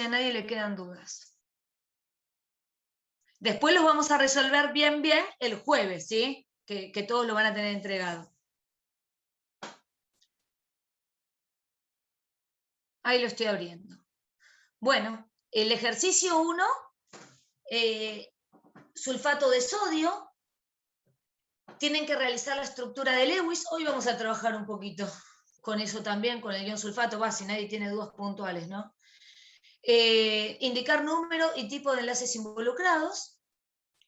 a nadie le quedan dudas. Después los vamos a resolver bien el jueves, ¿sí? Que todos lo van a tener entregado. Ahí lo estoy abriendo. Bueno, el ejercicio 1, sulfato de sodio. Tienen que realizar la estructura de Lewis. Hoy vamos a trabajar un poquito con eso también, con el ion sulfato, si nadie tiene dudas puntuales, ¿no? Indicar número y tipo de enlaces involucrados,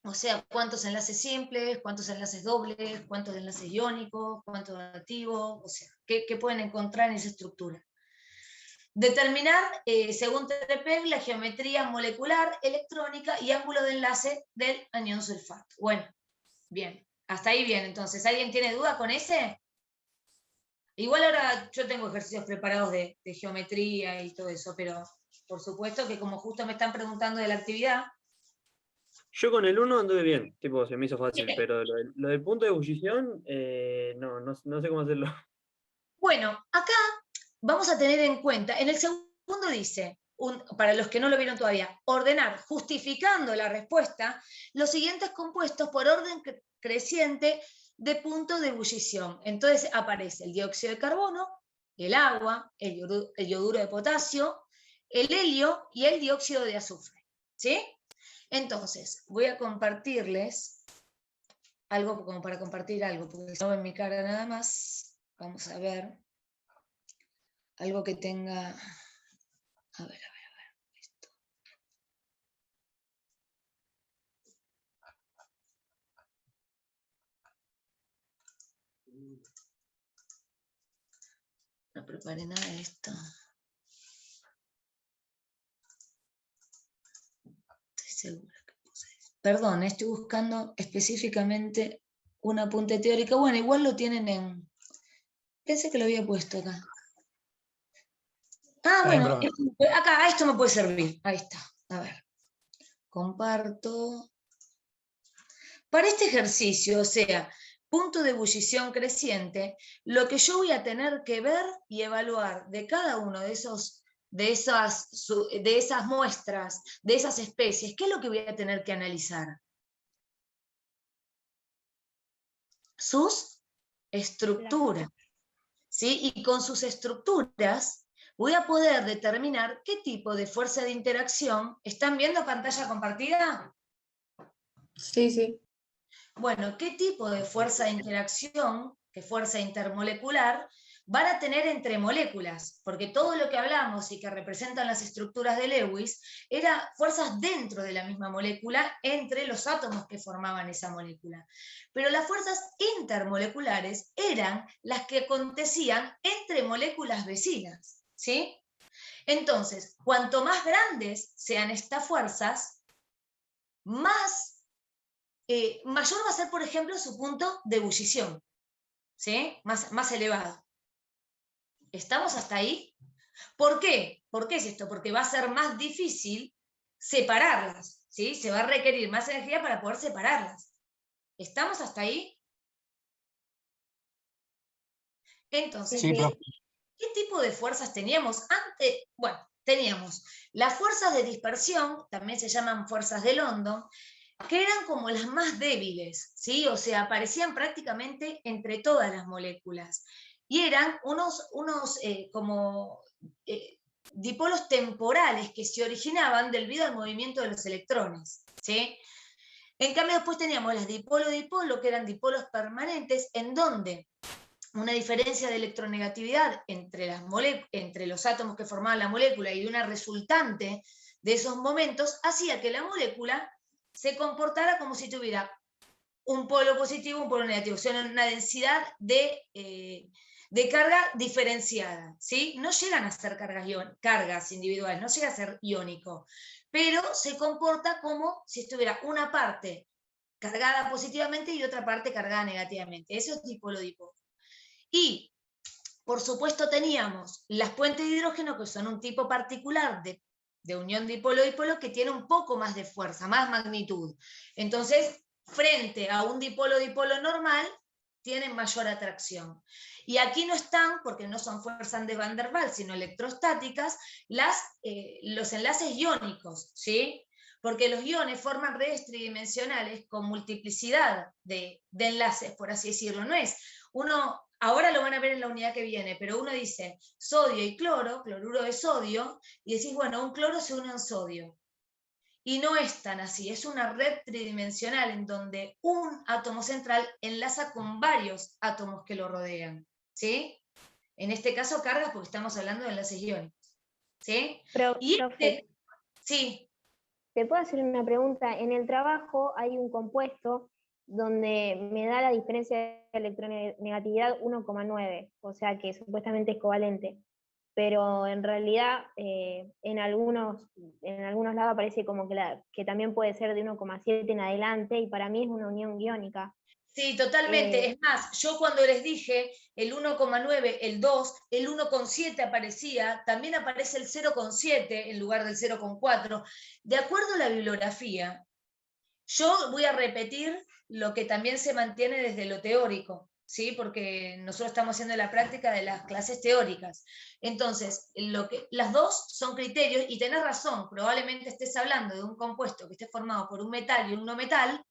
o sea, cuántos enlaces simples, cuántos enlaces dobles, cuántos enlaces iónicos, cuántos activos, o sea, qué pueden encontrar en esa estructura. Determinar, según TPEG, la geometría molecular, electrónica y ángulo de enlace del anión sulfato. Bueno, bien, hasta ahí bien. Entonces, ¿alguien tiene duda con ese? Igual ahora yo tengo ejercicios preparados de geometría y todo eso, pero por supuesto que como justo me están preguntando de la actividad. Yo con el 1 anduve bien, tipo, se me hizo fácil, Bien. pero lo del punto de ebullición, no sé cómo hacerlo. Bueno, acá vamos a tener en cuenta, en el segundo dice, para los que no lo vieron todavía, ordenar, justificando la respuesta, los siguientes compuestos por orden creciente de punto de ebullición. Entonces aparece el dióxido de carbono, el agua, el yoduro de potasio, el helio y el dióxido de azufre. ¿Sí? Entonces, voy a compartirles algo como para compartir algo, porque si no ven mi cara nada más, vamos a ver algo que tenga... A ver, esto. No preparé nada de esto. Estoy segura que puse esto. Perdón, estoy buscando específicamente un apunte teórico. Bueno, igual lo tienen en... Pensé que lo había puesto acá. Ah, bueno, acá, esto me puede servir. Ahí está. A ver. Comparto. Para este ejercicio, o sea, punto de ebullición creciente, lo que yo voy a tener que ver y evaluar de cada uno de esas muestras, de esas especies, ¿qué es lo que voy a tener que analizar? Sus estructuras, ¿sí? Y con sus estructuras voy a poder determinar qué tipo de fuerza de interacción. ¿Están viendo pantalla compartida? Sí, sí. Bueno, ¿qué tipo de fuerza de interacción, qué fuerza intermolecular, van a tener entre moléculas? Porque todo lo que hablamos y que representan las estructuras de Lewis era fuerzas dentro de la misma molécula entre los átomos que formaban esa molécula. Pero las fuerzas intermoleculares eran las que acontecían entre moléculas vecinas, ¿sí? Entonces, cuanto más grandes sean estas fuerzas, mayor va a ser, por ejemplo, su punto de ebullición, ¿sí? Más elevado. ¿Estamos hasta ahí? ¿Por qué? ¿Por qué es esto? Porque va a ser más difícil separarlas, ¿sí? Se va a requerir más energía para poder separarlas. ¿Estamos hasta ahí? Entonces, Sí, ¿qué tipo de fuerzas teníamos antes? Bueno, teníamos las fuerzas de dispersión, también se llaman fuerzas de London, que eran como las más débiles, ¿sí? O sea, aparecían prácticamente entre todas las moléculas. Y eran unos dipolos temporales que se originaban debido al movimiento de los electrones, ¿sí? En cambio, después teníamos las dipolo-dipolo, que eran dipolos permanentes, en donde una diferencia de electronegatividad entre los átomos que formaban la molécula y una resultante de esos momentos hacía que la molécula se comportara como si tuviera un polo positivo, un polo negativo, o sea, una densidad de carga diferenciada, ¿sí? No llegan a ser cargas individuales, no llega a ser iónico, pero se comporta como si estuviera una parte cargada positivamente y otra parte cargada negativamente. Eso es dipolo-dipolo. Y, por supuesto, teníamos las puentes de hidrógeno, que son un tipo particular de unión dipolo-dipolo que tiene un poco más de fuerza, más magnitud. Entonces, frente a un dipolo-dipolo normal, tienen mayor atracción. Y aquí no están, porque no son fuerzas de Van der Waals, sino electrostáticas, los enlaces iónicos, ¿sí? Porque los iones forman redes tridimensionales con multiplicidad de enlaces, por así decirlo. No es uno, ahora lo van a ver en la unidad que viene, pero uno dice sodio y cloro, cloruro de sodio, y decís, bueno, un cloro se une a un sodio. Y no es tan así, es una red tridimensional en donde un átomo central enlaza con varios átomos que lo rodean, ¿sí? En este caso cargas porque estamos hablando de enlaces iónicos, ¿sí? Y Profe, sí. ¿te puedo hacer una pregunta? En el trabajo hay un compuesto donde me da la diferencia de electronegatividad 1,9, o sea que supuestamente es covalente, pero en realidad en algunos lados aparece como que también puede ser de 1,7 en adelante, y para mí es una unión iónica. Sí, totalmente. Es más, yo cuando les dije el 1,9, el 2, el 1,7 aparecía, también aparece el 0,7 en lugar del 0,4. De acuerdo a la bibliografía, yo voy a repetir lo que también se mantiene desde lo teórico, ¿sí? Porque nosotros estamos haciendo la práctica de las clases teóricas. Entonces, las dos son criterios, y tenés razón, probablemente estés hablando de un compuesto que esté formado por un metal y un no metal,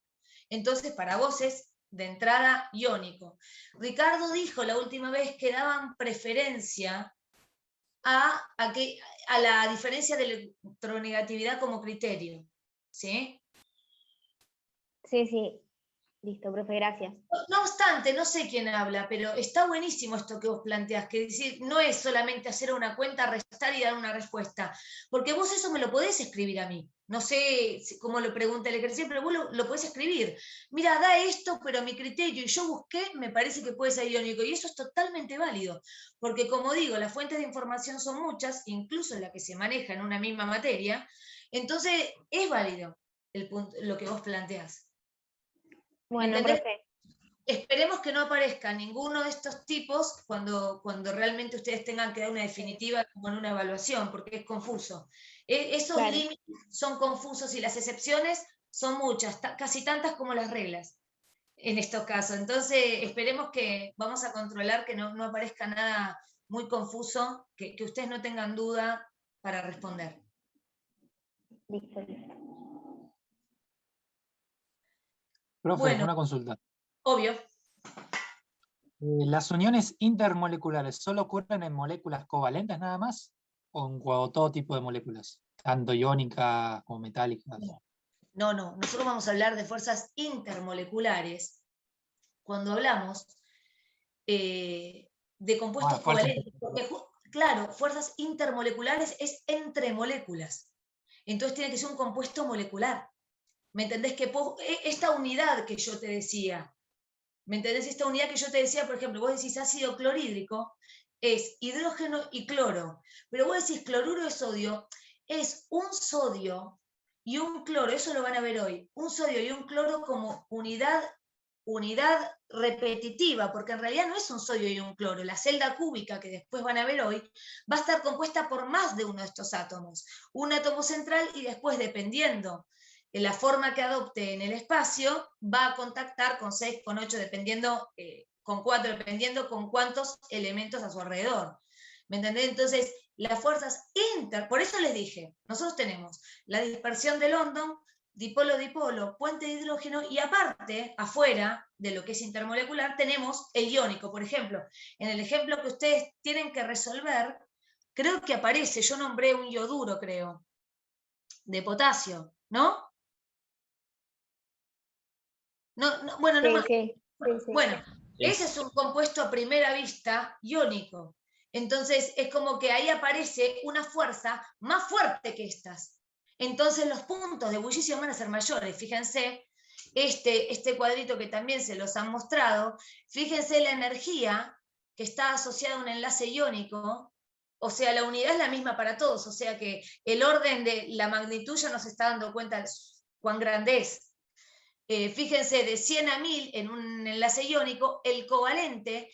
entonces para vos es de entrada iónico. Ricardo dijo la última vez que daban preferencia a la diferencia de electronegatividad como criterio, ¿sí? Sí, listo, profe, gracias. No obstante, no sé quién habla, pero está buenísimo esto que vos planteás, que decir, no es solamente hacer una cuenta, restar y dar una respuesta, porque vos eso me lo podés escribir a mí. No sé cómo lo pregunta el ejercicio, pero vos lo podés escribir. Mira, da esto, pero mi criterio, y yo busqué, me parece que puede ser iónico, y eso es totalmente válido, porque como digo, las fuentes de información son muchas, incluso las que se manejan en una misma materia, entonces es válido lo que vos planteás. Bueno, ¿Entendés? profe. Esperemos que no aparezca ninguno de estos tipos cuando realmente ustedes tengan que dar una definitiva como en una evaluación, porque es confuso. Esos Claro. límites son confusos y las excepciones son muchas, casi tantas como las reglas en estos casos. Entonces, esperemos que vamos a controlar que no aparezca nada muy confuso, que ustedes no tengan duda para responder. Listo. Profe, Bueno, una consulta. obvio. ¿Las uniones intermoleculares solo ocurren en moléculas covalentes nada más? ¿O en todo tipo de moléculas? Tanto iónicas como metálicas. No, nosotros vamos a hablar de fuerzas intermoleculares cuando hablamos de compuestos covalentes, porque claro, fuerzas intermoleculares es entre moléculas, entonces tiene que ser un compuesto molecular. ¿Me entendés? Que esta unidad que yo te decía, ¿me entendés? Esta unidad que yo te decía, por ejemplo, vos decís ácido clorhídrico, es hidrógeno y cloro, pero vos decís cloruro de sodio, es un sodio y un cloro, eso lo van a ver hoy, un sodio y un cloro como unidad repetitiva, porque en realidad no es un sodio y un cloro. La celda cúbica que después van a ver hoy va a estar compuesta por más de uno de estos átomos. Un átomo central, y después, dependiendo de la forma que adopte en el espacio, va a contactar con 6, con 8, dependiendo, con 4, dependiendo con cuántos elementos a su alrededor. ¿Me entendés? Entonces, las fuerzas por eso les dije, nosotros tenemos la dispersión de London, dipolo-dipolo, puente de hidrógeno, y aparte, afuera de lo que es intermolecular, tenemos el iónico. Por ejemplo, en el ejemplo que ustedes tienen que resolver, creo que aparece, yo nombré un ioduro, creo, de potasio, ¿no? Bueno, no más. Sí. Bueno, ese es un compuesto a primera vista iónico. Entonces, es como que ahí aparece una fuerza más fuerte que estas. Entonces, los puntos de ebullición van a ser mayores. Fíjense, este cuadrito que también se los han mostrado, fíjense la energía que está asociada a un enlace iónico, o sea, la unidad es la misma para todos, o sea que el orden de la magnitud ya nos está dando cuenta cuán grande es. Fíjense, de 100 a 1000 en un enlace iónico, el covalente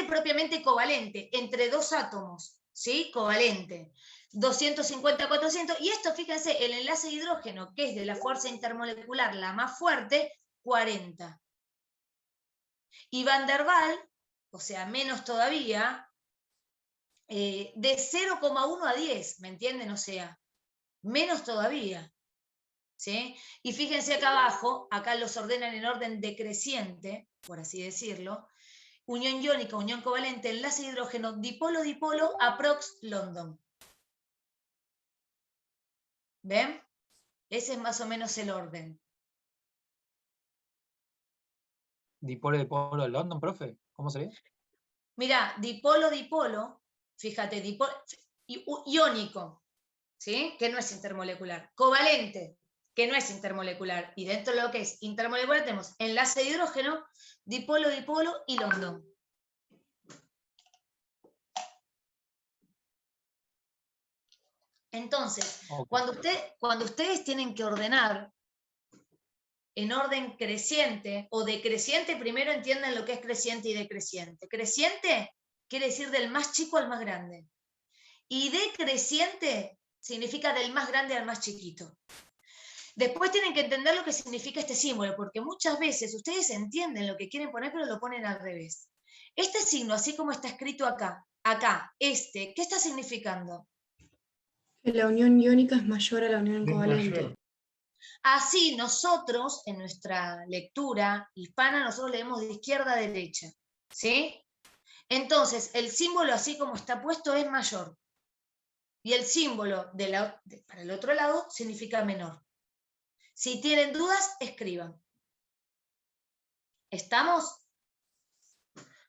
propiamente covalente, entre dos átomos, ¿sí? Covalente, 250 a 400, y esto, fíjense, el enlace de hidrógeno, que es de la fuerza intermolecular la más fuerte, 40. Y Van der Waals, o sea, menos todavía, de 0,1 a 10, ¿me entienden? O sea, menos todavía. ¿Sí? Y fíjense acá abajo, acá los ordenan en orden decreciente, por así decirlo. Unión iónica, unión covalente, enlace de hidrógeno, dipolo-dipolo, aprox London. ¿Ven? Ese es más o menos el orden. Dipolo de London, profe. ¿Cómo sería? Mirá, dipolo-dipolo, fíjate, iónico, ¿sí? Que no es intermolecular. Covalente, que no es intermolecular. Y dentro de lo que es intermolecular tenemos enlace de hidrógeno, dipolo-dipolo y London. Entonces, Okay. cuando ustedes tienen que ordenar en orden creciente o decreciente, primero entiendan lo que es creciente y decreciente. Creciente quiere decir del más chico al más grande. Y decreciente significa del más grande al más chiquito. Después tienen que entender lo que significa este símbolo, porque muchas veces ustedes entienden lo que quieren poner, pero lo ponen al revés. Este signo, así como está escrito acá, ¿qué está significando? Que la unión iónica es mayor a la unión covalente. Así nosotros, en nuestra lectura hispana, nosotros leemos de izquierda a derecha, ¿sí? Entonces, el símbolo así como está puesto es mayor. Y el símbolo para el otro lado significa menor. Si tienen dudas, escriban. ¿Estamos?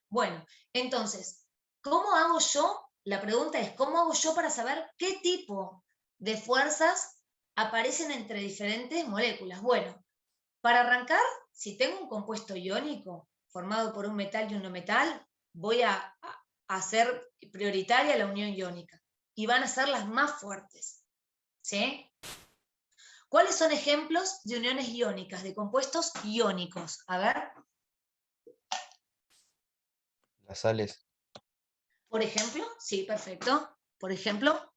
Bueno, entonces, ¿cómo hago yo? La pregunta es, ¿cómo hago yo para saber qué tipo de fuerzas aparecen entre diferentes moléculas? Bueno, para arrancar, si tengo un compuesto iónico formado por un metal y un no metal, voy a hacer prioritaria la unión iónica. Y van a ser las más fuertes. ¿Sí? ¿Cuáles son ejemplos de uniones iónicas, de compuestos iónicos? A ver. Las sales. Por ejemplo, sí, perfecto. Por ejemplo.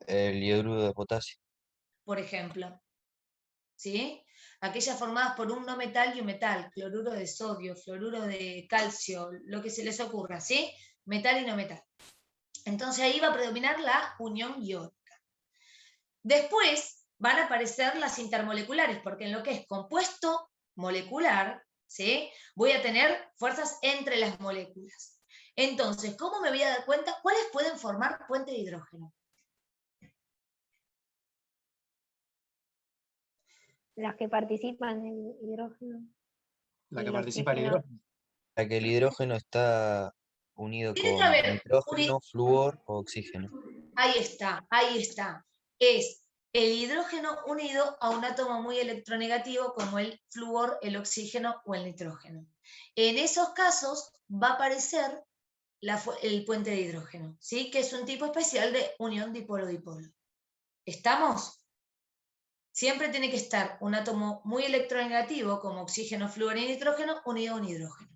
El hidruro de potasio. Por ejemplo. ¿Sí? Aquellas formadas por un no metal y un metal, cloruro de sodio, fluoruro de calcio, lo que se les ocurra, ¿sí? Metal y no metal. Entonces ahí va a predominar la unión iónica. Después van a aparecer las intermoleculares, porque en lo que es compuesto molecular, ¿sí? Voy a tener fuerzas entre las moléculas. Entonces, ¿cómo me voy a dar cuenta cuáles pueden formar puente de hidrógeno? Las que participan en el hidrógeno. La Y que el participa el oxígeno. hidrógeno. La que el hidrógeno está unido Tiene que con haber nitrógeno, flúor o oxígeno. Ahí está, ahí está. Es el hidrógeno unido a un átomo muy electronegativo como el flúor, el oxígeno o el nitrógeno. En esos casos va a aparecer el puente de hidrógeno, ¿sí? Que es un tipo especial de unión dipolo-dipolo. ¿Estamos? Siempre tiene que estar un átomo muy electronegativo como oxígeno, flúor y nitrógeno unido a un hidrógeno.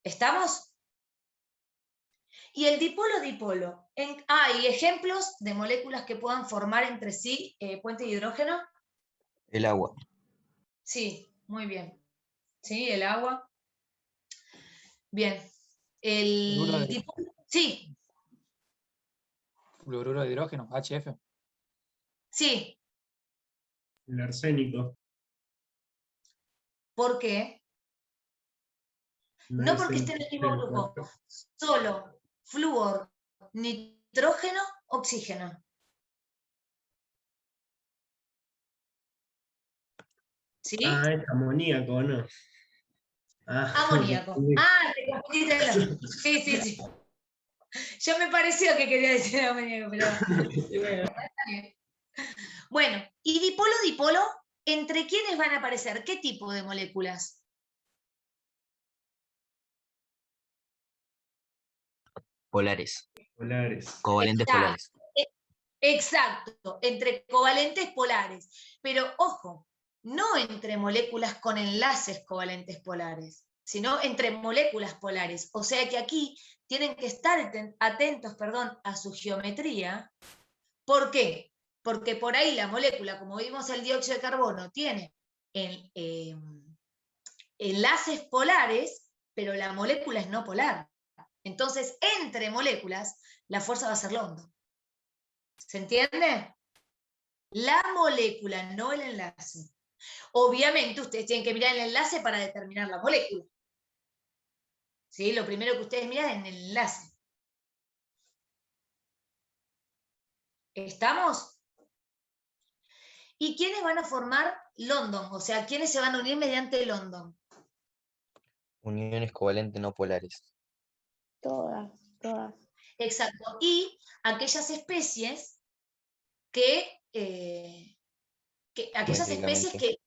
¿Estamos? Y el dipolo-dipolo. ¿Hay ejemplos de moléculas que puedan formar entre sí puente de hidrógeno? El agua. Sí, muy bien. Sí, el agua. Bien. El dipolo. Sí, Fluoruro de hidrógeno, HF. sí. El arsénico. ¿Por qué? No porque esté en el mismo grupo. Solo flúor, nitrógeno, oxígeno. ¿Sí? Ah, es amoníaco, ¿no? Ah, Amoníaco. Ah, te confundiste. Sí, sí, sí. Yo me pareció que quería decir amoníaco, pero bueno, está bien. Bueno, y dipolo-dipolo, ¿entre quiénes van a aparecer? ¿Qué tipo de moléculas? Polares. Polares. Covalentes polares. Exacto, entre covalentes polares. Pero ojo, no entre moléculas con enlaces covalentes polares, sino entre moléculas polares. O sea que aquí tienen que estar atentos, a su geometría. ¿Por qué? Porque por ahí la molécula, como vimos el dióxido de carbono, tiene enlaces polares, pero la molécula es no polar. Entonces, entre moléculas, la fuerza va a ser London. ¿Se entiende? La molécula, no el enlace. Obviamente, ustedes tienen que mirar el enlace para determinar la molécula. ¿Sí? Lo primero que ustedes miran es el enlace. ¿Estamos? ¿Y quiénes van a formar London? O sea, ¿quiénes se van a unir mediante London? Uniones covalentes no polares. Todas. Exacto. Y aquellas especies aquellas especies Geométricamente.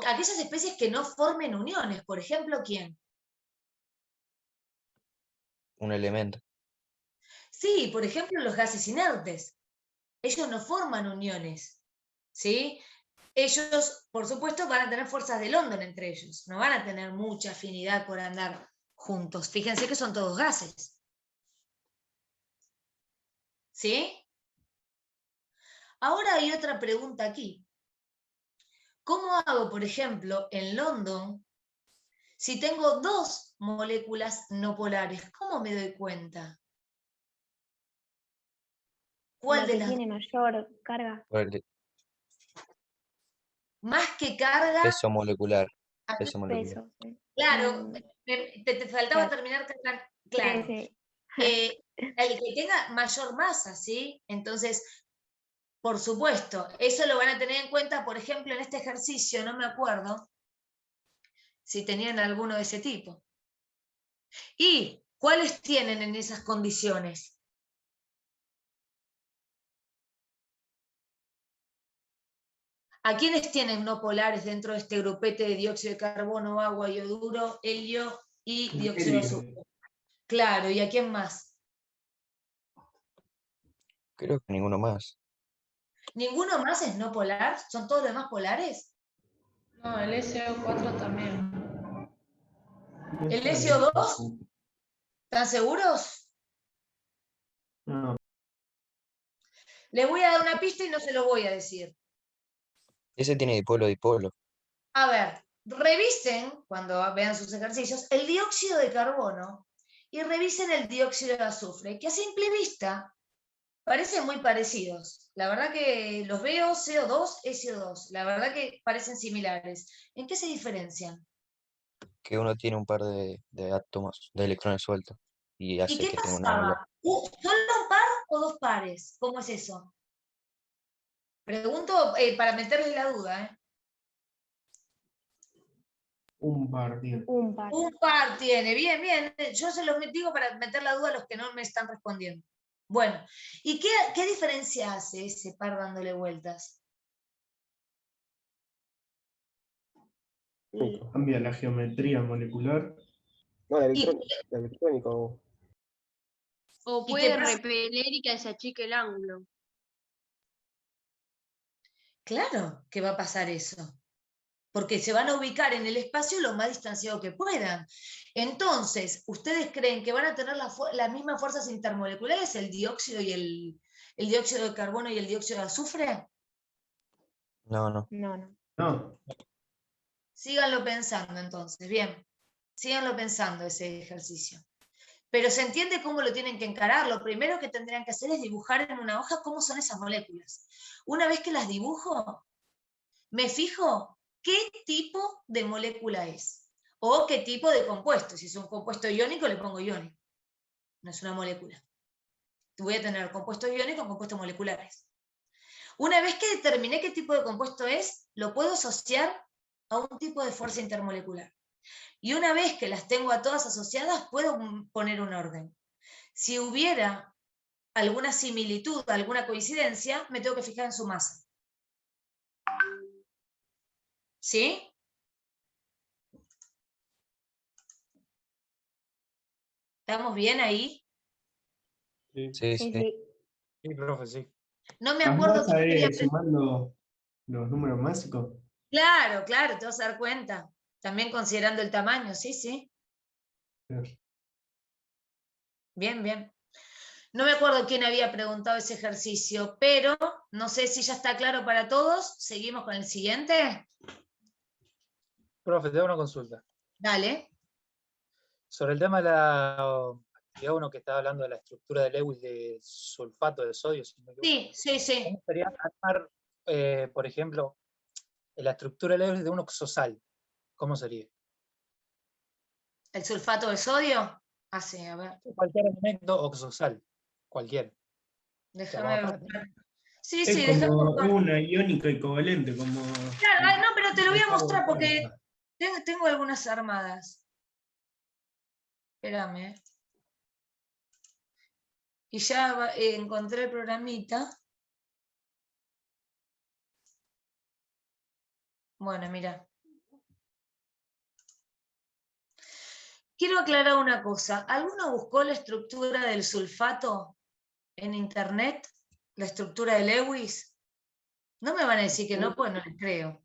aquellas especies que no formen uniones. Por ejemplo, ¿quién? Un elemento. Sí, por ejemplo, los gases inertes. Ellos no forman uniones, ¿sí? Ellos, por supuesto, van a tener fuerzas de London entre ellos. No van a tener mucha afinidad por andar juntos. Fíjense que son todos gases. ¿Sí? Ahora hay otra pregunta aquí. ¿Cómo hago, por ejemplo, en London, si tengo dos moléculas no polares? ¿Cómo me doy cuenta? ¿Cuál La de que las tiene mayor carga. Por el más que carga? peso molecular. Peso molecular. Peso. Sí. Claro, te faltaba Claro. terminar, claro. Sí. El que tenga mayor masa, ¿sí? Entonces, por supuesto, eso lo van a tener en cuenta, por ejemplo, en este ejercicio, no me acuerdo si tenían alguno de ese tipo. ¿Y cuáles tienen en esas condiciones? ¿A quiénes tienen no polares dentro de este grupete de dióxido de carbono, agua, yoduro, helio y dióxido de azufre? Claro, ¿y a quién más? Creo que ninguno más. ¿Ninguno más es no polar? ¿Son todos los demás polares? No, el SO4 también. ¿El SO2? ¿Están seguros? No, Les voy a dar una pista y no se lo voy a decir. Ese tiene dipolo. A ver, revisen, cuando vean sus ejercicios, el dióxido de carbono y revisen el dióxido de azufre, que a simple vista parecen muy parecidos. La verdad que los veo, CO2 es CO2. La verdad que parecen similares. ¿En qué se diferencian? Que uno tiene un par de átomos, de electrones sueltos. Y ¿Y hace qué que tenga una molar. pasaba? ¿Solo un par o dos pares? ¿Cómo es eso? Pregunto para meterles la duda, ¿eh? un par, tío. Un par. Un par tiene, bien, bien. Yo se los digo para meter la duda a los que no me están respondiendo. Bueno, ¿y qué diferencia hace ese par dándole vueltas? Cambia la geometría molecular. No, Y, electrónico. O ¿Y qué puede pasa? repeler y que se achique el ángulo. Claro que va a pasar eso, porque se van a ubicar en el espacio lo más distanciado que puedan. Entonces, ¿ustedes creen que van a tener las mismas fuerzas intermoleculares, el dióxido y el dióxido de carbono y el dióxido de azufre? No. No, Síganlo pensando entonces, bien. Síganlo pensando ese ejercicio. Pero se entiende cómo lo tienen que encarar. Lo primero que tendrían que hacer es dibujar en una hoja cómo son esas moléculas. Una vez que las dibujo, me fijo qué tipo de molécula es. O qué tipo de compuesto. Si es un compuesto iónico, le pongo iónico. No es una molécula. Voy a tener compuestos iónicos o compuestos moleculares. Una vez que determiné qué tipo de compuesto es, lo puedo asociar a un tipo de fuerza intermolecular. Y una vez que las tengo a todas asociadas, puedo poner un orden. Si hubiera alguna similitud, alguna coincidencia, me tengo que fijar en su masa. ¿Sí? ¿Estamos bien ahí? Sí, Sí. Sí, profe, sí. No me las acuerdo masas quién quería es sumando los números mágicos. Claro, te vas a dar cuenta. También considerando el tamaño, sí. Bien, bien. No me acuerdo quién había preguntado ese ejercicio, pero no sé si ya está claro para todos. ¿Seguimos con el siguiente? Profe, te hago una consulta. Dale. Sobre el tema de la actividad 1 que estaba hablando de la estructura de Lewis de sulfato de sodio, si no me equivoco, Sí. ¿cómo sería armar, por ejemplo, la estructura de Lewis de un oxosal? ¿Cómo sería? ¿El sulfato de sodio? Así, a ver, Cualquier elemento oxosal, cualquiera. déjame Llamado buscar. Sí, Es déjame como buscar. una iónica y covalente, como... Claro, no, pero te lo voy a mostrar porque Claro. tengo algunas armadas. Espérame. Y ya encontré el programita. Bueno, mira. Quiero aclarar una cosa. ¿Alguno buscó la estructura del sulfato en internet? ¿La estructura de Lewis? No me van a decir que no, pues no les creo.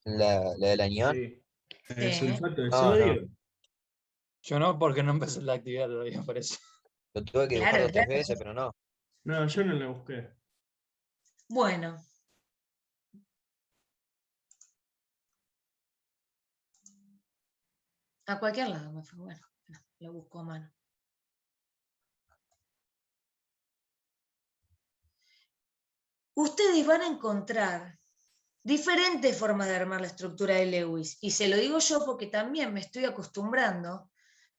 La del anión. Sí. Sí. Sulfato de No, sodio. Yo no, porque no empecé la actividad todavía, por eso. Lo tuve que Claro, buscar 2 o 3 claro. veces, pero no. No, yo no la busqué. Bueno. A cualquier lado me fue. Bueno, lo busco a mano. Ustedes van a encontrar diferentes formas de armar la estructura de Lewis. Y se lo digo yo porque también me estoy acostumbrando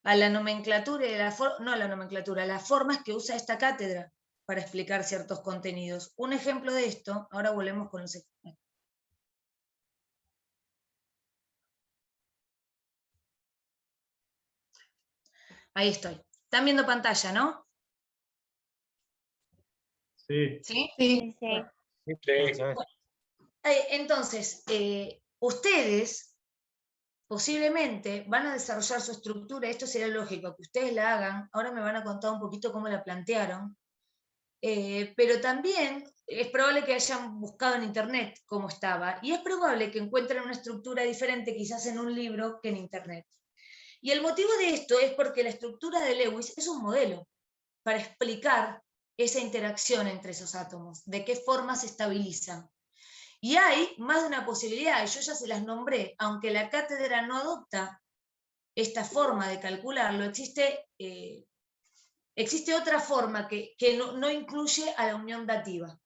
a la nomenclatura y no a la nomenclatura, las formas que usa esta cátedra para explicar ciertos contenidos. Un ejemplo de esto, ahora volvemos con los ejemplos. Ahí estoy. ¿Están viendo pantalla, no? Sí. ¿Sí? Sí. Entonces, ustedes posiblemente van a desarrollar su estructura, esto sería lógico, que ustedes la hagan, ahora me van a contar un poquito cómo la plantearon, pero también es probable que hayan buscado en internet cómo estaba, y es probable que encuentren una estructura diferente quizás en un libro que en internet. Y el motivo de esto es porque la estructura de Lewis es un modelo para explicar esa interacción entre esos átomos, de qué forma se estabilizan. Y hay más de una posibilidad, y yo ya se las nombré, aunque la cátedra no adopta esta forma de calcularlo, existe otra forma que no incluye a la unión dativa.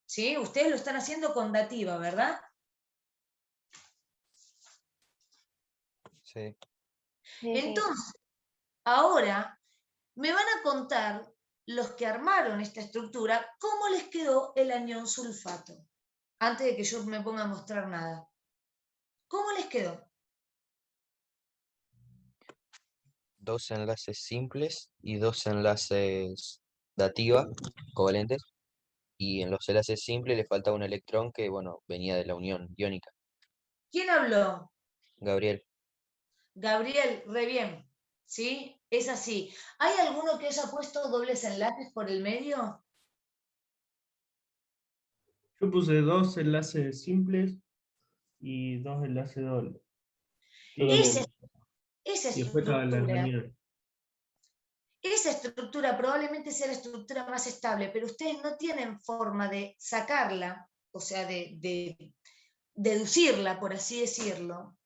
¿Sí? Ustedes lo están haciendo con dativa, ¿verdad? Sí. Entonces, ahora me van a contar los que armaron esta estructura cómo les quedó el anión sulfato, antes de que yo me ponga a mostrar nada. ¿Cómo les quedó? 2 enlaces simples y 2 enlaces dativa, covalentes. Y en los enlaces simples le falta un electrón que, bueno, venía de la unión iónica. ¿Quién habló? Gabriel. Gabriel, re bien. ¿Sí? Es así. ¿Hay alguno que haya puesto dobles enlaces por el medio? Yo puse 2 enlaces simples y 2 enlaces dobles. Esa Y después estaba la estructura, anión. esa estructura probablemente sea la estructura más estable, pero ustedes no tienen forma de sacarla, o sea, de deducirla, por así decirlo,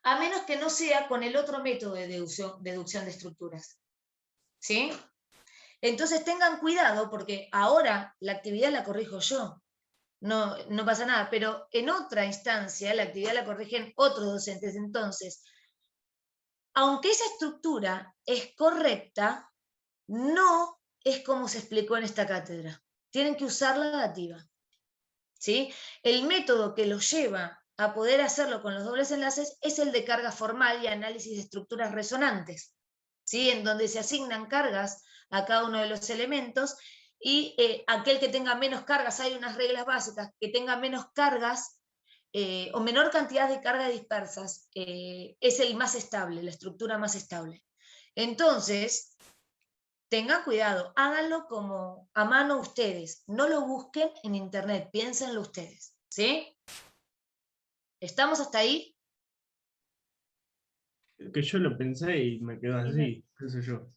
a menos que no sea con el otro método de deducción de estructuras. ¿Sí? Entonces tengan cuidado porque ahora la actividad la corrijo yo. No pasa nada, pero en otra instancia la actividad la corrigen otros docentes. Entonces, aunque esa estructura es correcta, no es como se explicó en esta cátedra. Tienen que usar la dativa. ¿Sí? El método que los lleva a poder hacerlo con los dobles enlaces es el de carga formal y análisis de estructuras resonantes, ¿sí? En donde se asignan cargas a cada uno de los elementos y aquel que tenga menos cargas, hay unas reglas básicas, que tenga menos cargas o menor cantidad de cargas dispersas, es el más estable, la estructura más estable. Entonces, tengan cuidado, háganlo como a mano ustedes, no lo busquen en internet, piénsenlo ustedes, ¿sí? ¿Estamos hasta ahí? Que yo lo pensé y me quedó así, qué sé yo.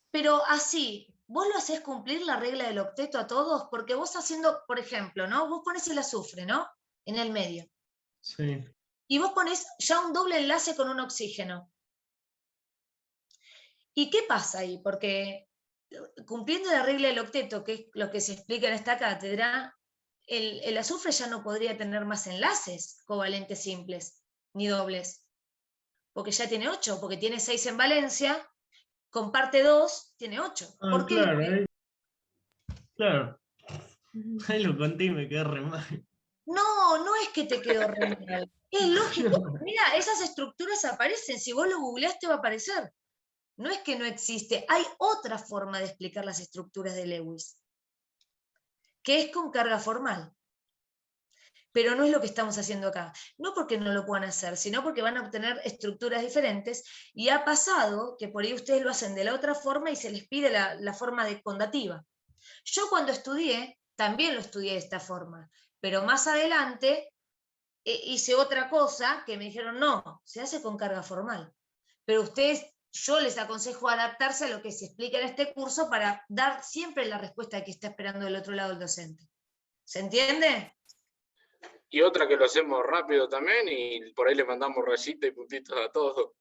Pero así, vos lo hacés cumplir la regla del octeto a todos, porque vos haciendo, por ejemplo, ¿no? Vos pones el azufre, ¿no? En el medio. Sí. Y vos pones ya un doble enlace con un oxígeno. ¿Y qué pasa ahí? Porque cumpliendo la regla del octeto, que es lo que se explica en esta cátedra, el azufre ya no podría tener más enlaces covalentes simples, ni dobles. Porque ya tiene 8, porque tiene 6 en valencia, comparte 2, tiene 8. Ah, ¿Por qué? claro, claro. Ahí lo conté y me quedé re mal. No, no es que te quedó re mal. Es lógico. Mira, esas estructuras aparecen. Si vos lo googleás, te va a aparecer. No es que no existe. Hay otra forma de explicar las estructuras de Lewis, que es con carga formal. Pero no es lo que estamos haciendo acá. No porque no lo puedan hacer, sino porque van a obtener estructuras diferentes, y ha pasado que por ahí ustedes lo hacen de la otra forma y se les pide la forma de condativa. Yo cuando estudié, también lo estudié de esta forma, pero más adelante hice otra cosa que me dijeron, no, se hace con carga formal. Pero ustedes, yo les aconsejo adaptarse a lo que se explica en este curso para dar siempre la respuesta que está esperando del otro lado el docente. ¿Se entiende? Y otra que lo hacemos rápido también y por ahí le mandamos rayitas y puntitos a todos.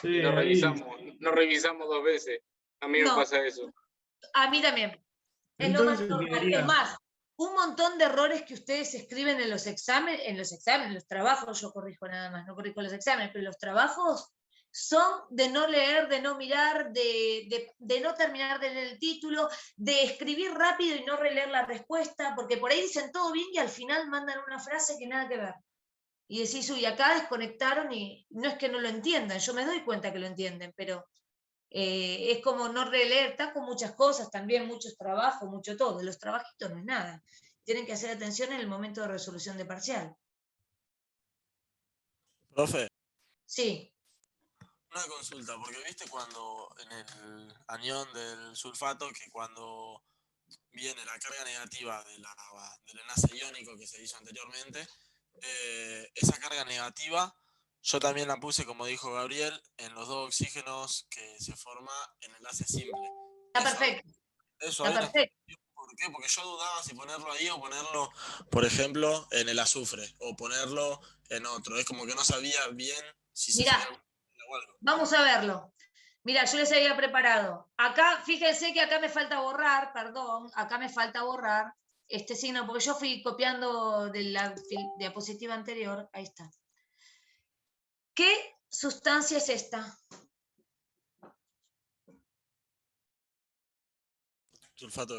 Sí, Y no ahí. revisamos 2 veces. A mí me pasa eso. A mí también. Es lo más Entonces normal. quedaría- Es más, un montón de errores que ustedes escriben en los exámenes, en los trabajos, yo corrijo nada más, no corrijo los exámenes, pero los trabajos son de no leer, de no mirar, de no terminar de leer el título, de escribir rápido y no releer la respuesta, porque por ahí dicen todo bien y al final mandan una frase que nada que ver. Y decís, uy, acá desconectaron y no es que no lo entiendan, yo me doy cuenta que lo entienden, pero es como no releer, está con muchas cosas también, muchos trabajos, mucho todo. Los trabajitos no es nada. Tienen que hacer atención en el momento de resolución de parcial. Profe, Sí, una consulta, porque viste cuando en el anión del sulfato, que cuando viene la carga negativa del enlace iónico que se hizo anteriormente, esa carga negativa yo también la puse, como dijo Gabriel, en los 2 oxígenos que se forma en enlace simple. está perfecto. Eso Está ahí no perfecto. entendí por qué, porque yo dudaba si ponerlo ahí o ponerlo, por ejemplo, en el azufre, o ponerlo en otro. Es como que no sabía bien si se Mirá, hacía o algo. vamos a verlo. Mira, yo les había preparado. Acá, fíjense que acá me falta borrar, perdón, acá me falta borrar este signo, porque yo fui copiando de la diapositiva anterior. Ahí está. ¿Qué sustancia es esta? Sulfato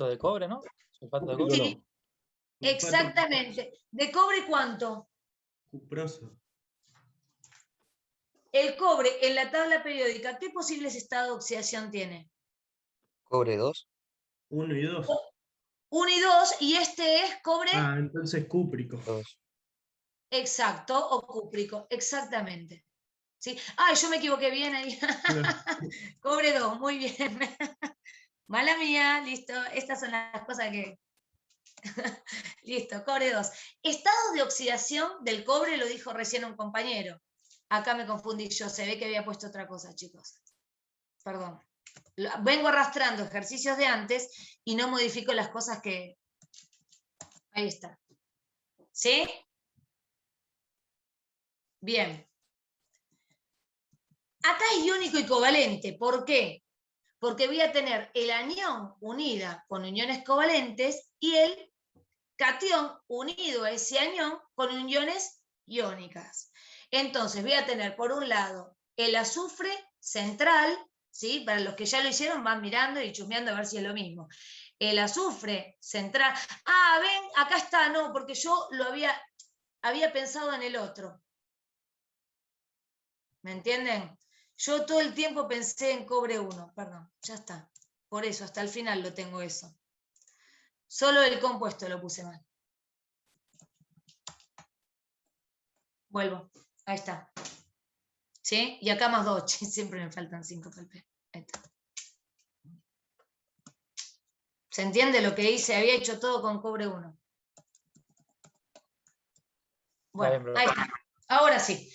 de cobre, ¿no? Sulfato de cobre. Sí, exactamente. ¿De cobre cuánto? Cuproso. El cobre en la tabla periódica, ¿qué posibles estados de oxidación tiene? Cobre 2. 1 y 2. 1 y 2, y este es cobre. Ah, entonces cúprico. 2. Exacto, o cúprico, exactamente. ¿Sí? Ah, yo me equivoqué bien ahí. Cobre 2, muy bien. Mala mía, listo. Estas son las cosas que... Listo, cobre 2. Estado de oxidación del cobre lo dijo recién un compañero. Acá me confundí yo, se ve que había puesto otra cosa, chicos. Perdón. Vengo arrastrando ejercicios de antes y no modifico las cosas que... Ahí está. ¿Sí? Bien. Acá es iónico y covalente. ¿Por qué? Porque voy a tener el anión unida con uniones covalentes y el catión unido a ese anión con uniones iónicas. Entonces voy a tener por un lado el azufre central, ¿sí? Para los que ya lo hicieron van mirando y chusmeando a ver si es lo mismo. El azufre central. Ah, ven, acá está, no, porque yo lo había pensado en el otro. ¿Me entienden? Yo todo el tiempo pensé en cobre 1, perdón, ya está. Por eso, hasta el final lo tengo eso. Solo el compuesto lo puse mal. Vuelvo, ahí está. ¿Sí? Y acá más 2, siempre me faltan 5 palpeos. Ahí está. ¿Se entiende lo que hice? Había hecho todo con cobre 1. Bueno, ahí está. Ahora sí.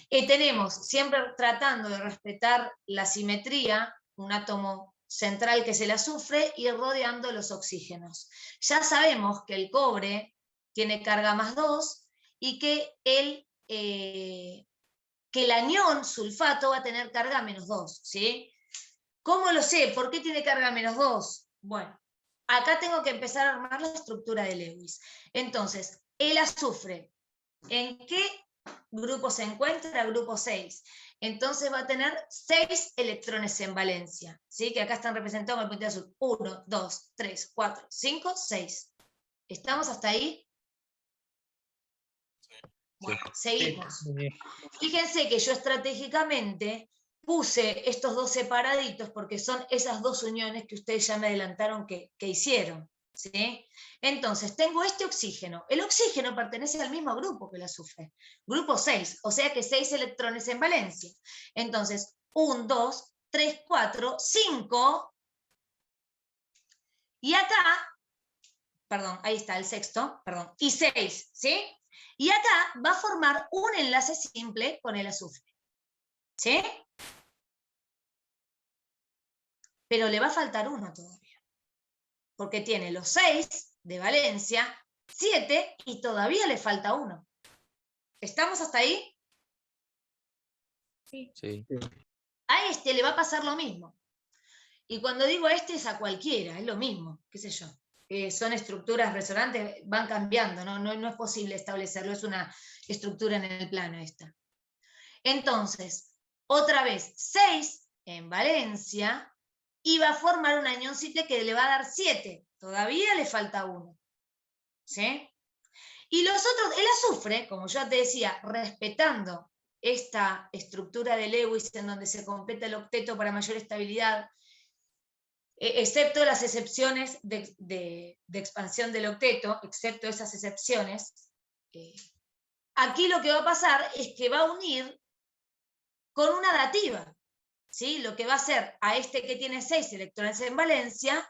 Tenemos, siempre tratando de respetar la simetría, un átomo central que es el azufre y rodeando los oxígenos. Ya sabemos que el cobre tiene carga +2 y que el anión sulfato va a tener carga -2, ¿sí? ¿Cómo lo sé? ¿Por qué tiene carga -2? Bueno, acá tengo que empezar a armar la estructura de Lewis. Entonces, el azufre, ¿en qué grupo se encuentra? Grupo 6. Entonces va a tener 6 electrones en valencia, ¿sí? Que acá están representados con el puntito azul. 1, 2, 3, 4, 5, 6. ¿Estamos hasta ahí? Bueno, seguimos. Fíjense que yo estratégicamente puse estos dos separaditos porque son esas dos uniones que ustedes ya me adelantaron que hicieron, ¿sí? Entonces, tengo este oxígeno. El oxígeno pertenece al mismo grupo que el azufre. Grupo 6, o sea que 6 electrones en valencia. Entonces, 1, 2, 3, 4, 5. Y acá, perdón, ahí está el sexto, perdón, y 6, ¿sí? Y acá va a formar un enlace simple con el azufre, ¿sí? Pero le va a faltar uno todavía, porque tiene los 6 de valencia, 7 y todavía le falta uno. ¿Estamos hasta ahí? Sí. A este le va a pasar lo mismo. Y cuando digo a este es a cualquiera, es lo mismo, qué sé yo. Son estructuras resonantes, van cambiando, no es posible establecerlo, es una estructura en el plano esta. Entonces, otra vez, 6 en valencia, y va a formar un anión simple que le va a dar 7. Todavía le falta uno. ¿Sí? Y los otros, el azufre, como yo te decía, respetando esta estructura de Lewis en donde se completa el octeto para mayor estabilidad, excepto las excepciones de expansión del octeto, excepto esas excepciones, aquí lo que va a pasar es que va a unir con una dativa, ¿sí? Lo que va a hacer a este que tiene 6 electrones en valencia,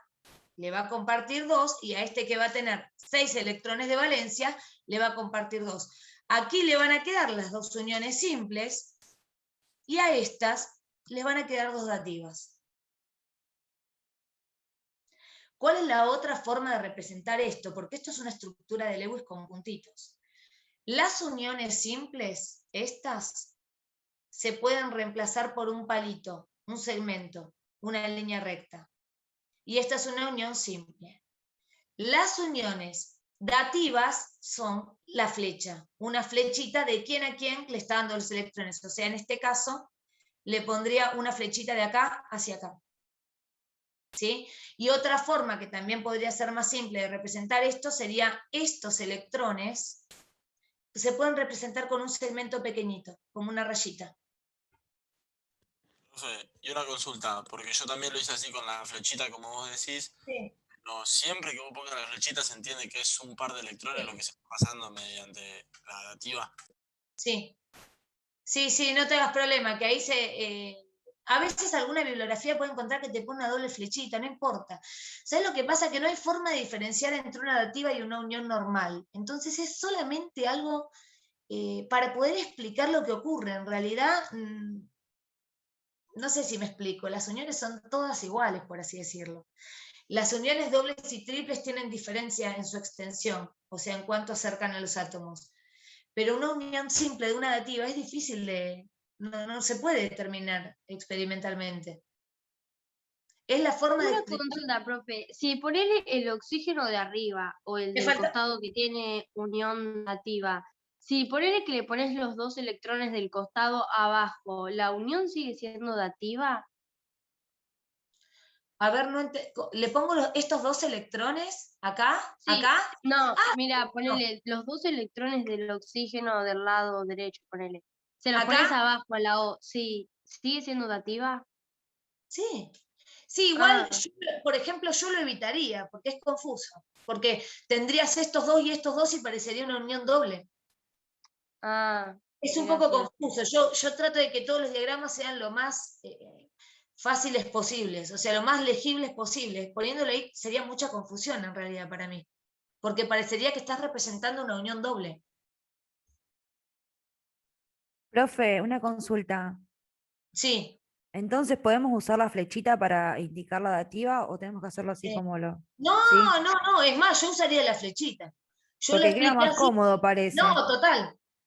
le va a compartir 2, y a este que va a tener 6 electrones de valencia, le va a compartir 2. Aquí le van a quedar las dos uniones simples, y a estas les van a quedar dos dativas. ¿Cuál es la otra forma de representar esto? Porque esto es una estructura de Lewis con puntitos. Las uniones simples, estas, se pueden reemplazar por un palito, un segmento, una línea recta. Y esta es una unión simple. Las uniones dativas son la flecha, una flechita de quién a quién le está dando los electrones. O sea, en este caso, le pondría una flechita de acá hacia acá. ¿Sí? Y otra forma que también podría ser más simple de representar esto sería estos electrones se pueden representar con un segmento pequeñito, como una rayita. Profe, y una consulta, porque yo también lo hice así con la flechita, como vos decís. Sí. No, siempre que vos pongas la flechita se entiende que es un par de electrones lo que se está pasando mediante la dativa. Sí. Sí, no te hagas problema, que ahí a veces alguna bibliografía puede encontrar que te pone una doble flechita, no importa. ¿Sabes lo que pasa? Que no hay forma de diferenciar entre una dativa y una unión normal. Entonces es solamente algo para poder explicar lo que ocurre. En realidad, no sé si me explico, las uniones son todas iguales, por así decirlo. Las uniones dobles y triples tienen diferencia en su extensión, o sea, en cuánto acercan a los átomos. Pero una unión simple de una dativa es difícil no se puede determinar experimentalmente. Es la forma de Una explicar. consulta, profe. Si ponele el oxígeno de arriba o el Me del falta- costado que tiene unión nativa, si ponele que le pones los dos electrones del costado abajo, ¿la unión sigue siendo dativa? A ver, le pongo estos dos electrones acá, Sí. acá. No, Ah, mira, ponele los dos electrones del oxígeno del lado derecho, ponele. Se los ¿Acá? pones abajo a la O, sí. ¿Sigue siendo dativa? Sí. Sí, igual, Ah. por ejemplo, yo lo evitaría, porque es confuso. Porque tendrías estos dos y parecería una unión doble. Ah. Es un Mirá, poco sí. confuso. Yo trato de que todos los diagramas sean lo más fáciles posibles, o sea, lo más legibles posibles. Poniéndolo ahí sería mucha confusión en realidad para mí, porque parecería que estás representando una unión doble. Profe, una consulta. Sí. Entonces, ¿podemos usar la flechita para indicar la dativa o tenemos que hacerlo así Sí. como lo...? No, ¿Sí? no, es más, yo usaría la flechita. Yo lo Porque queda expliqué más así. cómodo, parece. No,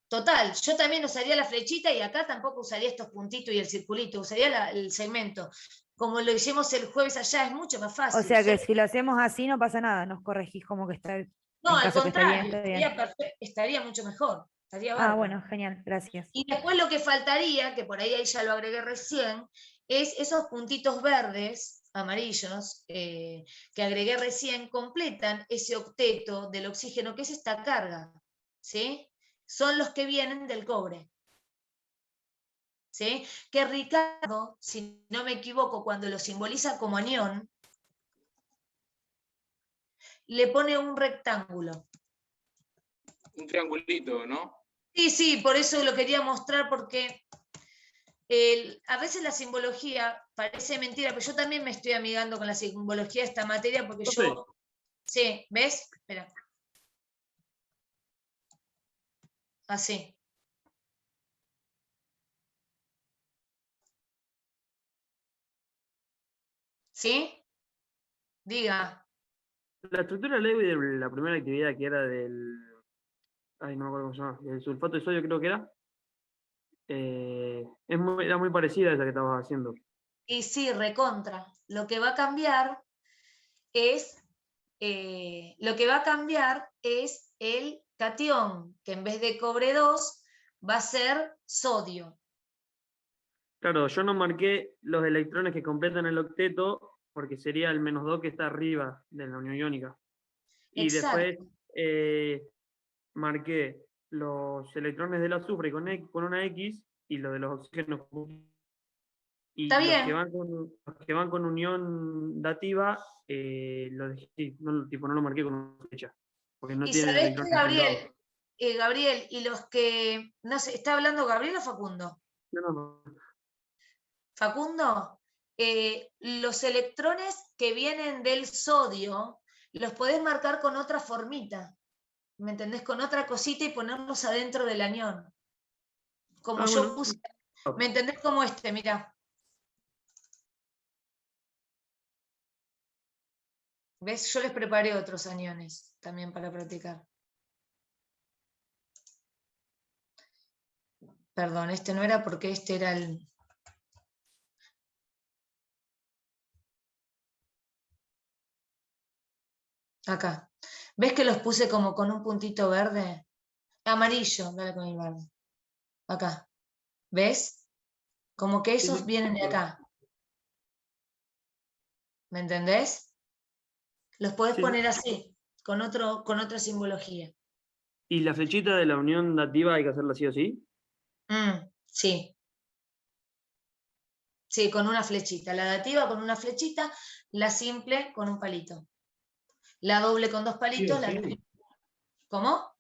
total. Yo también usaría la flechita y acá tampoco usaría estos puntitos y el circulito, usaría el segmento. Como lo hicimos el jueves allá, es mucho más O fácil. sea que si lo hacemos así no pasa nada, nos corregís como que está, No, en al caso que esté bien, contrario, está bien. estaría mucho mejor, estaría Ah, bárbaro. bueno, genial, gracias. Y después lo que faltaría, que por ahí ya lo agregué recién, es esos puntitos verdes, amarillos, que agregué recién, completan ese octeto del oxígeno, que es esta carga, ¿sí? Son los que vienen del cobre. ¿Sí? Que Ricardo, si no me equivoco, cuando lo simboliza como anión, le pone un rectángulo. Un triangulito, ¿no? Sí, por eso lo quería mostrar, porque a veces la simbología parece mentira, pero yo también me estoy amigando con la simbología de esta materia, porque yo... Sí, ¿ves? Espera. Así. ¿Sí? Diga. La estructura Lewis de la primera actividad que era del... Ay, no me acuerdo cómo se llama. El sulfato de sodio creo que era. Era muy parecida a esa que estabas haciendo. Y sí, recontra. Lo que va a cambiar es el catión, que en vez de cobre 2 va a ser sodio. Claro, yo no marqué los electrones que completan el octeto porque sería el -2 que está arriba de la unión iónica. Y Exacto. después marqué los electrones del azufre con una X y los de los oxígenos. Y Está los bien. que van con unión dativa, lo dejé, no lo marqué con una flecha. Porque no Y tienen sabés que, electrones. Gabriel, y los que, no sé, ¿está hablando Gabriel o Facundo? No. Facundo, los electrones que vienen del sodio, los podés marcar con otra formita, ¿me entendés? Con otra cosita y ponerlos adentro del anión. Como yo Bueno. puse, ¿me entendés? Como este, mirá. ¿Ves? Yo les preparé otros aniones también para practicar. Perdón, este no era porque este era el... Acá. ¿Ves que los puse como con un puntito verde? Amarillo, dale con el verde. Acá. ¿Ves? Como que esos vienen de acá. ¿Me entendés? Los podés poner así, con otra simbología. ¿Y la flechita de la unión dativa hay que hacerla sí o sí? Sí. Sí, con una flechita. La dativa con una flechita, la simple con un palito. La doble con 2 palitos. Sí. ¿Cómo?